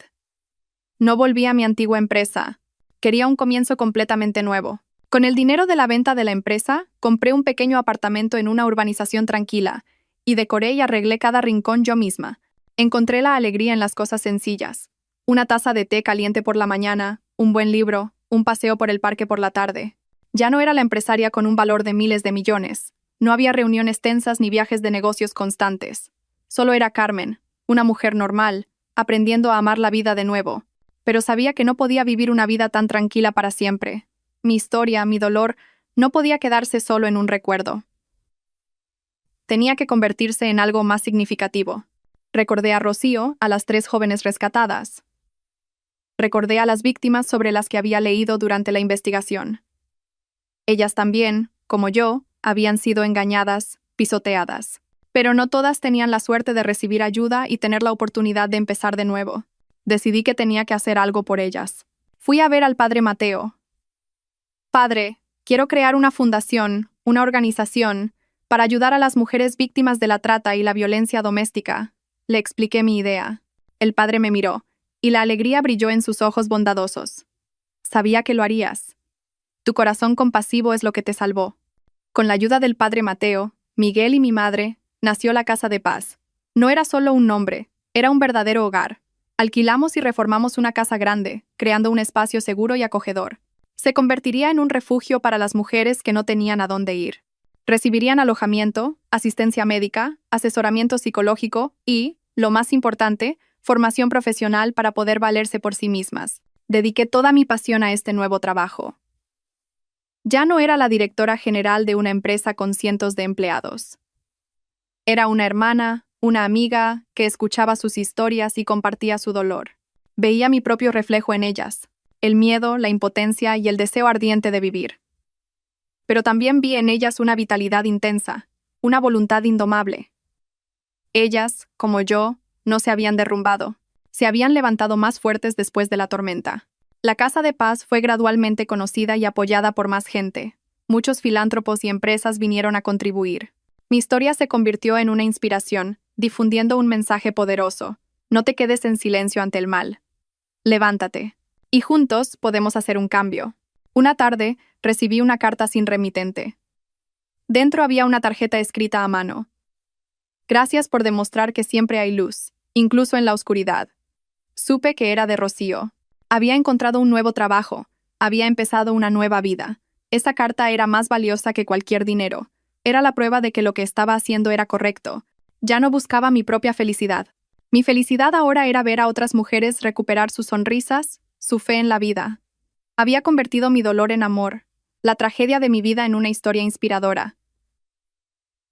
No volví a mi antigua empresa. Quería un comienzo completamente nuevo. Con el dinero de la venta de la empresa, compré un pequeño apartamento en una urbanización tranquila, y decoré y arreglé cada rincón yo misma. Encontré la alegría en las cosas sencillas. Una taza de té caliente por la mañana, un buen libro, un paseo por el parque por la tarde. Ya no era la empresaria con un valor de miles de millones. No había reuniones tensas ni viajes de negocios constantes. Solo era Carmen, una mujer normal, aprendiendo a amar la vida de nuevo. Pero sabía que no podía vivir una vida tan tranquila para siempre. Mi historia, mi dolor, no podía quedarse solo en un recuerdo. Tenía que convertirse en algo más significativo. Recordé a Rocío, a las 3 jóvenes rescatadas. Recordé a las víctimas sobre las que había leído durante la investigación. Ellas también, como yo, habían sido engañadas, pisoteadas. Pero no todas tenían la suerte de recibir ayuda y tener la oportunidad de empezar de nuevo. Decidí que tenía que hacer algo por ellas. Fui a ver al padre Mateo. Padre, quiero crear una fundación, una organización, para ayudar a las mujeres víctimas de la trata y la violencia doméstica. Le expliqué mi idea. El padre me miró, y la alegría brilló en sus ojos bondadosos. Sabía que lo harías. Tu corazón compasivo es lo que te salvó. Con la ayuda del padre Mateo, Miguel y mi madre, nació la Casa de Paz. No era solo un nombre, era un verdadero hogar. Alquilamos y reformamos una casa grande, creando un espacio seguro y acogedor. Se convertiría en un refugio para las mujeres que no tenían a dónde ir. Recibirían alojamiento, asistencia médica, asesoramiento psicológico y, lo más importante, formación profesional para poder valerse por sí mismas. Dediqué toda mi pasión a este nuevo trabajo. Ya no era la directora general de una empresa con cientos de empleados. Era una hermana, una amiga, que escuchaba sus historias y compartía su dolor. Veía mi propio reflejo en ellas, el miedo, la impotencia y el deseo ardiente de vivir. Pero también vi en ellas una vitalidad intensa, una voluntad indomable. Ellas, como yo, no se habían derrumbado, se habían levantado más fuertes después de la tormenta. La Casa de Paz fue gradualmente conocida y apoyada por más gente. Muchos filántropos y empresas vinieron a contribuir. Mi historia se convirtió en una inspiración, difundiendo un mensaje poderoso. No te quedes en silencio ante el mal. Levántate. Y juntos podemos hacer un cambio. Una tarde, recibí una carta sin remitente. Dentro había una tarjeta escrita a mano. Gracias por demostrar que siempre hay luz, incluso en la oscuridad. Supe que era de Rocío. Había encontrado un nuevo trabajo. Había empezado una nueva vida. Esa carta era más valiosa que cualquier dinero. Era la prueba de que lo que estaba haciendo era correcto. Ya no buscaba mi propia felicidad. Mi felicidad ahora era ver a otras mujeres recuperar sus sonrisas, su fe en la vida. Había convertido mi dolor en amor, la tragedia de mi vida en una historia inspiradora.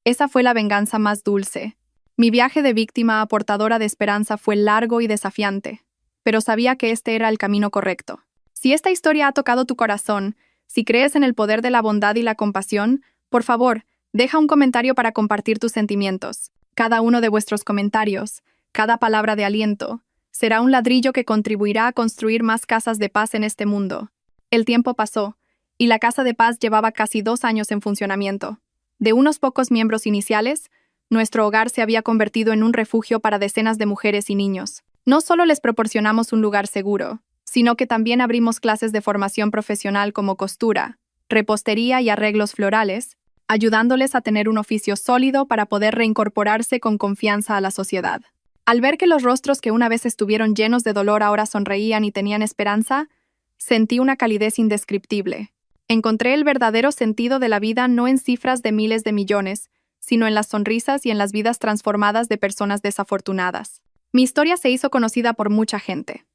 Esa fue la venganza más dulce. Mi viaje de víctima a portadora de esperanza fue largo y desafiante, pero sabía que este era el camino correcto. Si esta historia ha tocado tu corazón, si crees en el poder de la bondad y la compasión, por favor, deja un comentario para compartir tus sentimientos. Cada uno de vuestros comentarios, cada palabra de aliento, será un ladrillo que contribuirá a construir más casas de paz en este mundo. El tiempo pasó, y la Casa de Paz llevaba casi 2 años en funcionamiento. De unos pocos miembros iniciales, nuestro hogar se había convertido en un refugio para decenas de mujeres y niños. No solo les proporcionamos un lugar seguro, sino que también abrimos clases de formación profesional como costura, repostería y arreglos florales, ayudándoles a tener un oficio sólido para poder reincorporarse con confianza a la sociedad. Al ver que los rostros que una vez estuvieron llenos de dolor ahora sonreían y tenían esperanza, sentí una calidez indescriptible. Encontré el verdadero sentido de la vida no en cifras de miles de millones, sino en las sonrisas y en las vidas transformadas de personas desafortunadas. Mi historia se hizo conocida por mucha gente.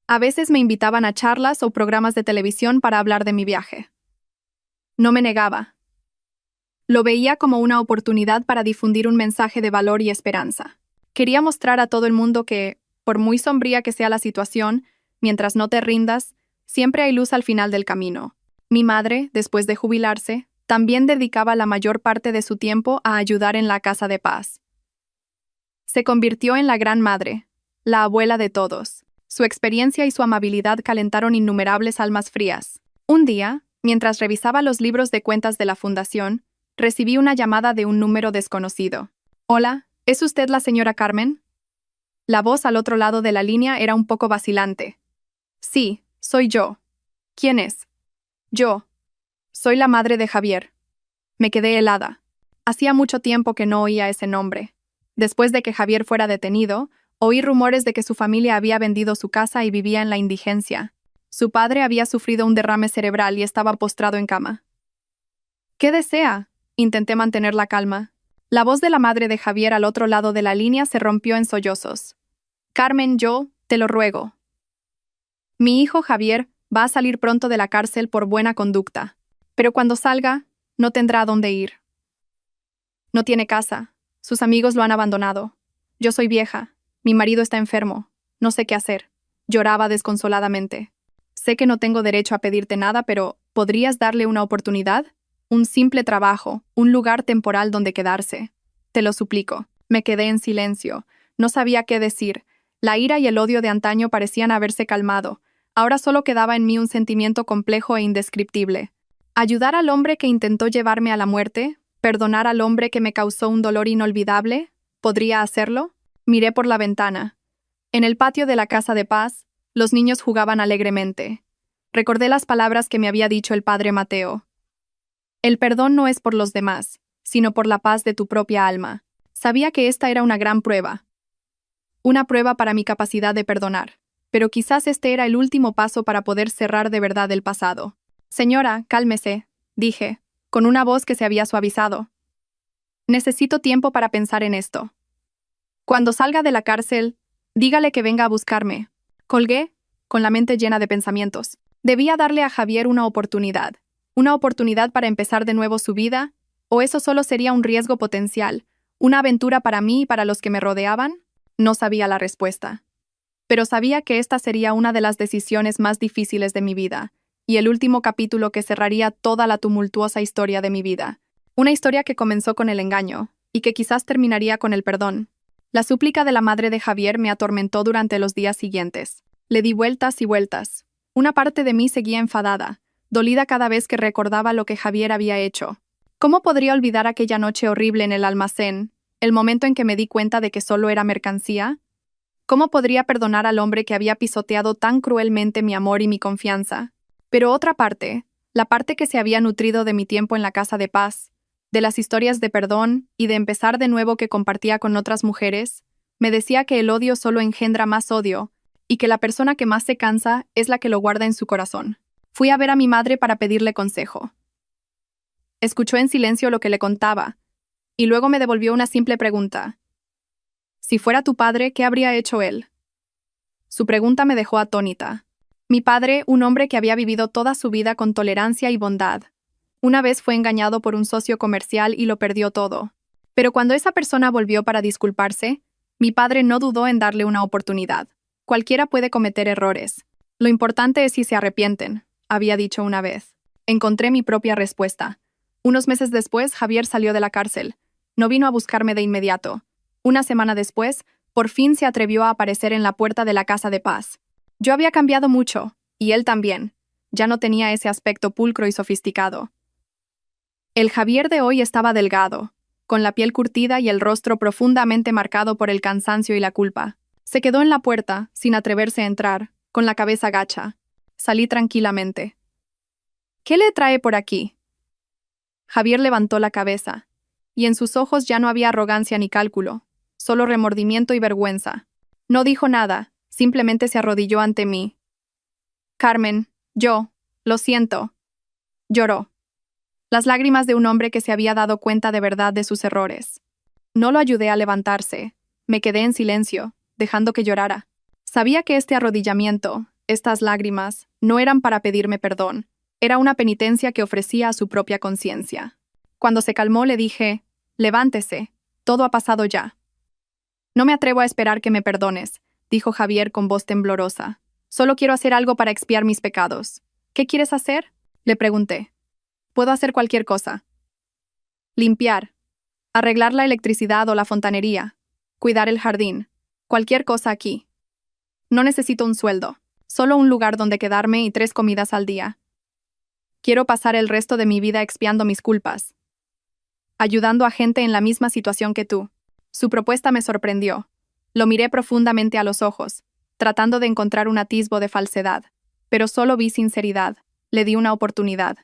A veces me invitaban a charlas o programas de televisión para hablar de mi viaje. No me negaba. Lo veía como una oportunidad para difundir un mensaje de valor y esperanza. Quería mostrar a todo el mundo que, por muy sombría que sea la situación, mientras no te rindas, siempre hay luz al final del camino. Mi madre, después de jubilarse, también dedicaba la mayor parte de su tiempo a ayudar en la Casa de Paz. Se convirtió en la gran madre, la abuela de todos. Su experiencia y su amabilidad calentaron innumerables almas frías. Un día, mientras revisaba los libros de cuentas de la fundación, recibí una llamada de un número desconocido. Hola, ¿es usted la señora Carmen? La voz al otro lado de la línea era un poco vacilante. Sí, soy yo. ¿Quién es? Yo. Soy la madre de Javier. Me quedé helada. Hacía mucho tiempo que no oía ese nombre. Después de que Javier fuera detenido, oí rumores de que su familia había vendido su casa y vivía en la indigencia. Su padre había sufrido un derrame cerebral y estaba postrado en cama. ¿Qué desea? Intenté mantener la calma. La voz de la madre de Javier al otro lado de la línea se rompió en sollozos. Carmen, yo, te lo ruego. Mi hijo Javier va a salir pronto de la cárcel por buena conducta. Pero cuando salga, no tendrá a dónde ir. No tiene casa. Sus amigos lo han abandonado. Yo soy vieja. Mi marido está enfermo. No sé qué hacer. Lloraba desconsoladamente. Sé que no tengo derecho a pedirte nada, pero ¿podrías darle una oportunidad? Un simple trabajo, un lugar temporal donde quedarse. Te lo suplico. Me quedé en silencio. No sabía qué decir. La ira y el odio de antaño parecían haberse calmado. Ahora solo quedaba en mí un sentimiento complejo e indescriptible. ¿Ayudar al hombre que intentó llevarme a la muerte? ¿Perdonar al hombre que me causó un dolor inolvidable? ¿Podría hacerlo? Miré por la ventana. En el patio de la Casa de Paz, los niños jugaban alegremente. Recordé las palabras que me había dicho el padre Mateo. El perdón no es por los demás, sino por la paz de tu propia alma. Sabía que esta era una gran prueba. Una prueba para mi capacidad de perdonar. Pero quizás este era el último paso para poder cerrar de verdad el pasado. Señora, cálmese, dije, con una voz que se había suavizado. Necesito tiempo para pensar en esto. Cuando salga de la cárcel, dígale que venga a buscarme. Colgué, con la mente llena de pensamientos. Debía darle a Javier una oportunidad para empezar de nuevo su vida, o eso solo sería un riesgo potencial, una aventura para mí y para los que me rodeaban. No sabía la respuesta. Pero sabía que esta sería una de las decisiones más difíciles de mi vida, y el último capítulo que cerraría toda la tumultuosa historia de mi vida. Una historia que comenzó con el engaño, y que quizás terminaría con el perdón. La súplica de la madre de Javier me atormentó durante los días siguientes. Le di vueltas y vueltas. Una parte de mí seguía enfadada, dolida cada vez que recordaba lo que Javier había hecho. ¿Cómo podría olvidar aquella noche horrible en el almacén, el momento en que me di cuenta de que solo era mercancía? ¿Cómo podría perdonar al hombre que había pisoteado tan cruelmente mi amor y mi confianza? Pero otra parte, la parte que se había nutrido de mi tiempo en la Casa de Paz, de las historias de perdón y de empezar de nuevo que compartía con otras mujeres, me decía que el odio solo engendra más odio y que la persona que más se cansa es la que lo guarda en su corazón. Fui a ver a mi madre para pedirle consejo. Escuchó en silencio lo que le contaba, y luego me devolvió una simple pregunta. Si fuera tu padre, ¿qué habría hecho él? Su pregunta me dejó atónita. Mi padre, un hombre que había vivido toda su vida con tolerancia y bondad, una vez fue engañado por un socio comercial y lo perdió todo. Pero cuando esa persona volvió para disculparse, mi padre no dudó en darle una oportunidad. Cualquiera puede cometer errores. Lo importante es si se arrepienten, había dicho una vez. Encontré mi propia respuesta. Unos meses después, Javier salió de la cárcel. No vino a buscarme de inmediato. Una semana después, por fin se atrevió a aparecer en la puerta de la casa de paz. Yo había cambiado mucho, y él también. Ya no tenía ese aspecto pulcro y sofisticado. El Javier de hoy estaba delgado, con la piel curtida y el rostro profundamente marcado por el cansancio y la culpa. Se quedó en la puerta, sin atreverse a entrar, con la cabeza gacha. Salí tranquilamente. ¿Qué le trae por aquí? Javier levantó la cabeza, y en sus ojos ya no había arrogancia ni cálculo, solo remordimiento y vergüenza. No dijo nada, simplemente se arrodilló ante mí. Carmen, lo siento. Lloró. Las lágrimas de un hombre que se había dado cuenta de verdad de sus errores. No lo ayudé a levantarse. Me quedé en silencio, dejando que llorara. Sabía que este arrodillamiento, estas lágrimas, no eran para pedirme perdón. Era una penitencia que ofrecía a su propia conciencia. Cuando se calmó le dije, levántese, todo ha pasado ya. No me atrevo a esperar que me perdones, dijo Javier con voz temblorosa. Solo quiero hacer algo para expiar mis pecados. ¿Qué quieres hacer? Le pregunté. Puedo hacer cualquier cosa. Limpiar. Arreglar la electricidad o la fontanería. Cuidar el jardín. Cualquier cosa aquí. No necesito un sueldo. Solo un lugar donde quedarme y 3 comidas al día. Quiero pasar el resto de mi vida expiando mis culpas. Ayudando a gente en la misma situación que tú. Su propuesta me sorprendió. Lo miré profundamente a los ojos, tratando de encontrar un atisbo de falsedad. Pero solo vi sinceridad. Le di una oportunidad.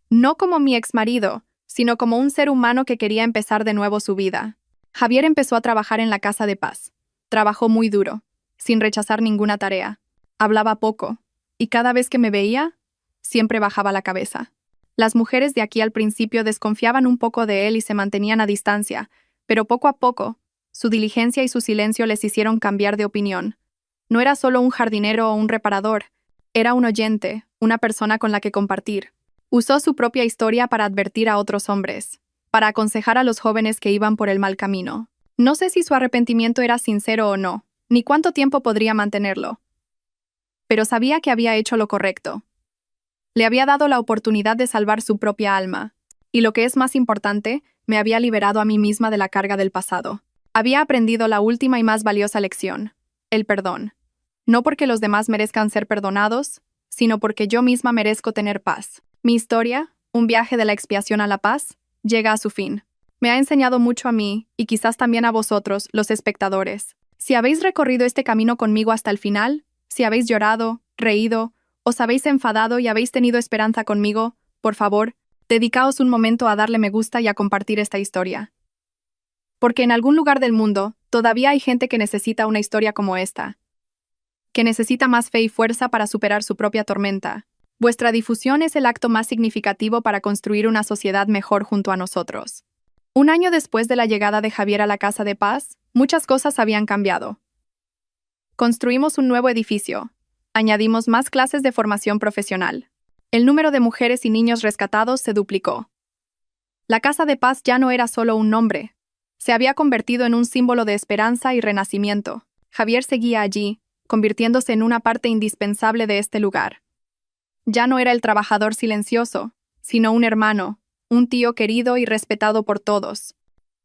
No como mi exmarido, sino como un ser humano que quería empezar de nuevo su vida. Javier empezó a trabajar en la casa de paz. Trabajó muy duro, sin rechazar ninguna tarea. Hablaba poco, y cada vez que me veía, siempre bajaba la cabeza. Las mujeres de aquí al principio desconfiaban un poco de él y se mantenían a distancia, pero poco a poco, su diligencia y su silencio les hicieron cambiar de opinión. No era solo un jardinero o un reparador, era un oyente, una persona con la que compartir. Usó su propia historia para advertir a otros hombres, para aconsejar a los jóvenes que iban por el mal camino. No sé si su arrepentimiento era sincero o no, ni cuánto tiempo podría mantenerlo. Pero sabía que había hecho lo correcto. Le había dado la oportunidad de salvar su propia alma, y lo que es más importante, me había liberado a mí misma de la carga del pasado. Había aprendido la última y más valiosa lección, el perdón. No porque los demás merezcan ser perdonados, sino porque yo misma merezco tener paz. Mi historia, un viaje de la expiación a la paz, llega a su fin. Me ha enseñado mucho a mí, y quizás también a vosotros, los espectadores. Si habéis recorrido este camino conmigo hasta el final, si habéis llorado, reído, os habéis enfadado y habéis tenido esperanza conmigo, por favor, dedicaos un momento a darle me gusta y a compartir esta historia. Porque en algún lugar del mundo, todavía hay gente que necesita una historia como esta. Que necesita más fe y fuerza para superar su propia tormenta. Vuestra difusión es el acto más significativo para construir una sociedad mejor junto a nosotros. Un año después de la llegada de Javier a la Casa de Paz, muchas cosas habían cambiado. Construimos un nuevo edificio. Añadimos más clases de formación profesional. El número de mujeres y niños rescatados se duplicó. La Casa de Paz ya no era solo un nombre. Se había convertido en un símbolo de esperanza y renacimiento. Javier seguía allí, convirtiéndose en una parte indispensable de este lugar. Ya no era el trabajador silencioso, sino un hermano, un tío querido y respetado por todos.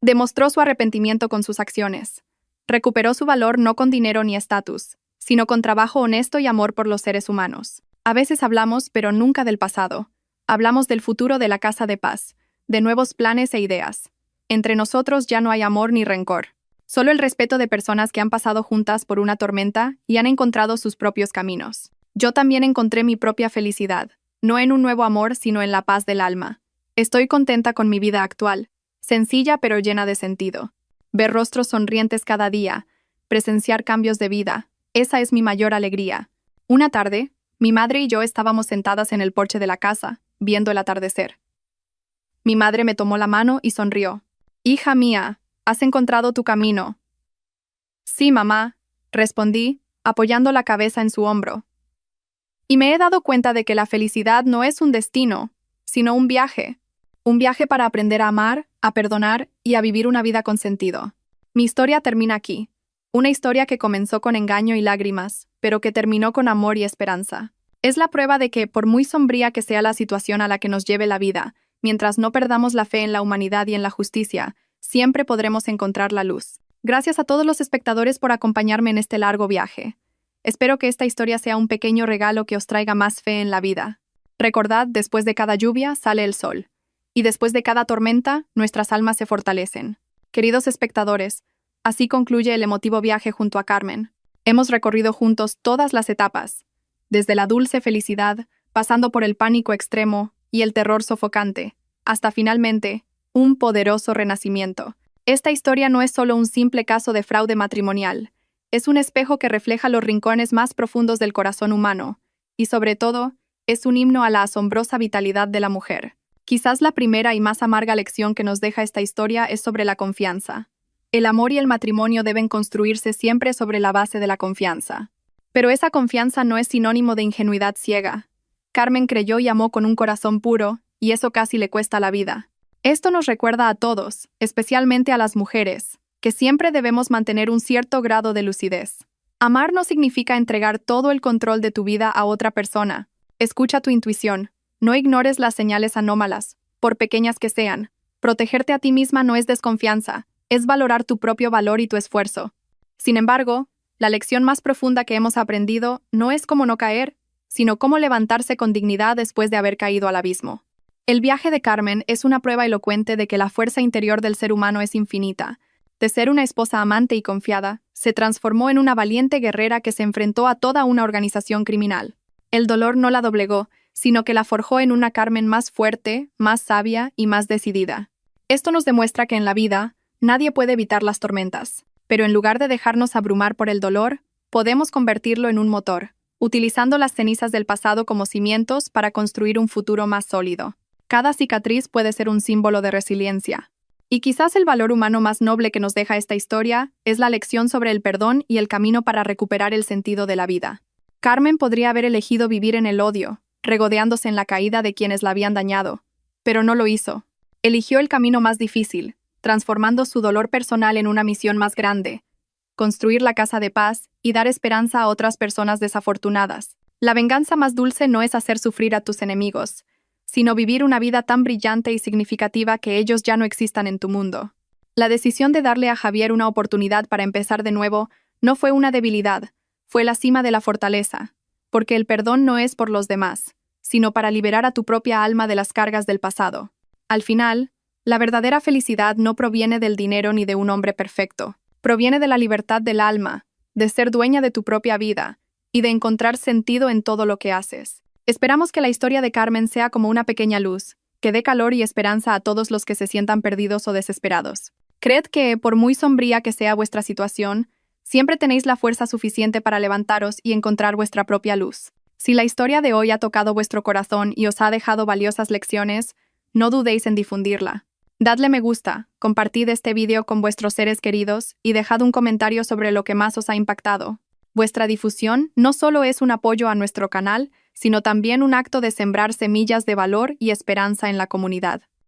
Demostró su arrepentimiento con sus acciones. Recuperó su valor no con dinero ni estatus, sino con trabajo honesto y amor por los seres humanos. A veces hablamos, pero nunca del pasado. Hablamos del futuro de la Casa de Paz, de nuevos planes e ideas. Entre nosotros ya no hay amor ni rencor. Solo el respeto de personas que han pasado juntas por una tormenta y han encontrado sus propios caminos. Yo también encontré mi propia felicidad, no en un nuevo amor, sino en la paz del alma. Estoy contenta con mi vida actual, sencilla pero llena de sentido. Ver rostros sonrientes cada día, presenciar cambios de vida, esa es mi mayor alegría. Una tarde, mi madre y yo estábamos sentadas en el porche de la casa, viendo el atardecer. Mi madre me tomó la mano y sonrió. «Hija mía, has encontrado tu camino». «Sí, mamá», respondí, apoyando la cabeza en su hombro. Y me he dado cuenta de que la felicidad no es un destino, sino un viaje. Un viaje para aprender a amar, a perdonar y a vivir una vida con sentido. Mi historia termina aquí. Una historia que comenzó con engaño y lágrimas, pero que terminó con amor y esperanza. Es la prueba de que, por muy sombría que sea la situación a la que nos lleve la vida, mientras no perdamos la fe en la humanidad y en la justicia, siempre podremos encontrar la luz. Gracias a todos los espectadores por acompañarme en este largo viaje. Espero que esta historia sea un pequeño regalo que os traiga más fe en la vida. Recordad, después de cada lluvia sale el sol. Y después de cada tormenta, nuestras almas se fortalecen. Queridos espectadores, así concluye el emotivo viaje junto a Carmen. Hemos recorrido juntos todas las etapas, desde la dulce felicidad, pasando por el pánico extremo y el terror sofocante, hasta finalmente, un poderoso renacimiento. Esta historia no es solo un simple caso de fraude matrimonial, es un espejo que refleja los rincones más profundos del corazón humano, y sobre todo, es un himno a la asombrosa vitalidad de la mujer. Quizás la primera y más amarga lección que nos deja esta historia es sobre la confianza. El amor y el matrimonio deben construirse siempre sobre la base de la confianza. Pero esa confianza no es sinónimo de ingenuidad ciega. Carmen creyó y amó con un corazón puro, y eso casi le cuesta la vida. Esto nos recuerda a todos, especialmente a las mujeres, que siempre debemos mantener un cierto grado de lucidez. Amar no significa entregar todo el control de tu vida a otra persona. Escucha tu intuición. No ignores las señales anómalas, por pequeñas que sean. Protegerte a ti misma no es desconfianza, es valorar tu propio valor y tu esfuerzo. Sin embargo, la lección más profunda que hemos aprendido no es cómo no caer, sino cómo levantarse con dignidad después de haber caído al abismo. El viaje de Carmen es una prueba elocuente de que la fuerza interior del ser humano es infinita. De ser una esposa amante y confiada, se transformó en una valiente guerrera que se enfrentó a toda una organización criminal. El dolor no la doblegó, sino que la forjó en una Carmen más fuerte, más sabia y más decidida. Esto nos demuestra que en la vida, nadie puede evitar las tormentas, pero en lugar de dejarnos abrumar por el dolor, podemos convertirlo en un motor, utilizando las cenizas del pasado como cimientos para construir un futuro más sólido. Cada cicatriz puede ser un símbolo de resiliencia. Y quizás el valor humano más noble que nos deja esta historia es la lección sobre el perdón y el camino para recuperar el sentido de la vida. Carmen podría haber elegido vivir en el odio, regodeándose en la caída de quienes la habían dañado, pero no lo hizo. Eligió el camino más difícil, transformando su dolor personal en una misión más grande: construir la casa de paz y dar esperanza a otras personas desafortunadas. La venganza más dulce no es hacer sufrir a tus enemigos, sino vivir una vida tan brillante y significativa que ellos ya no existan en tu mundo. La decisión de darle a Javier una oportunidad para empezar de nuevo no fue una debilidad, fue la cima de la fortaleza, porque el perdón no es por los demás, sino para liberar a tu propia alma de las cargas del pasado. Al final, la verdadera felicidad no proviene del dinero ni de un hombre perfecto, proviene de la libertad del alma, de ser dueña de tu propia vida y de encontrar sentido en todo lo que haces. Esperamos que la historia de Carmen sea como una pequeña luz, que dé calor y esperanza a todos los que se sientan perdidos o desesperados. Creed que, por muy sombría que sea vuestra situación, siempre tenéis la fuerza suficiente para levantaros y encontrar vuestra propia luz. Si la historia de hoy ha tocado vuestro corazón y os ha dejado valiosas lecciones, no dudéis en difundirla. Dadle me gusta, compartid este vídeo con vuestros seres queridos y dejad un comentario sobre lo que más os ha impactado. Vuestra difusión no solo es un apoyo a nuestro canal, sino también un acto de sembrar semillas de valor y esperanza en la comunidad.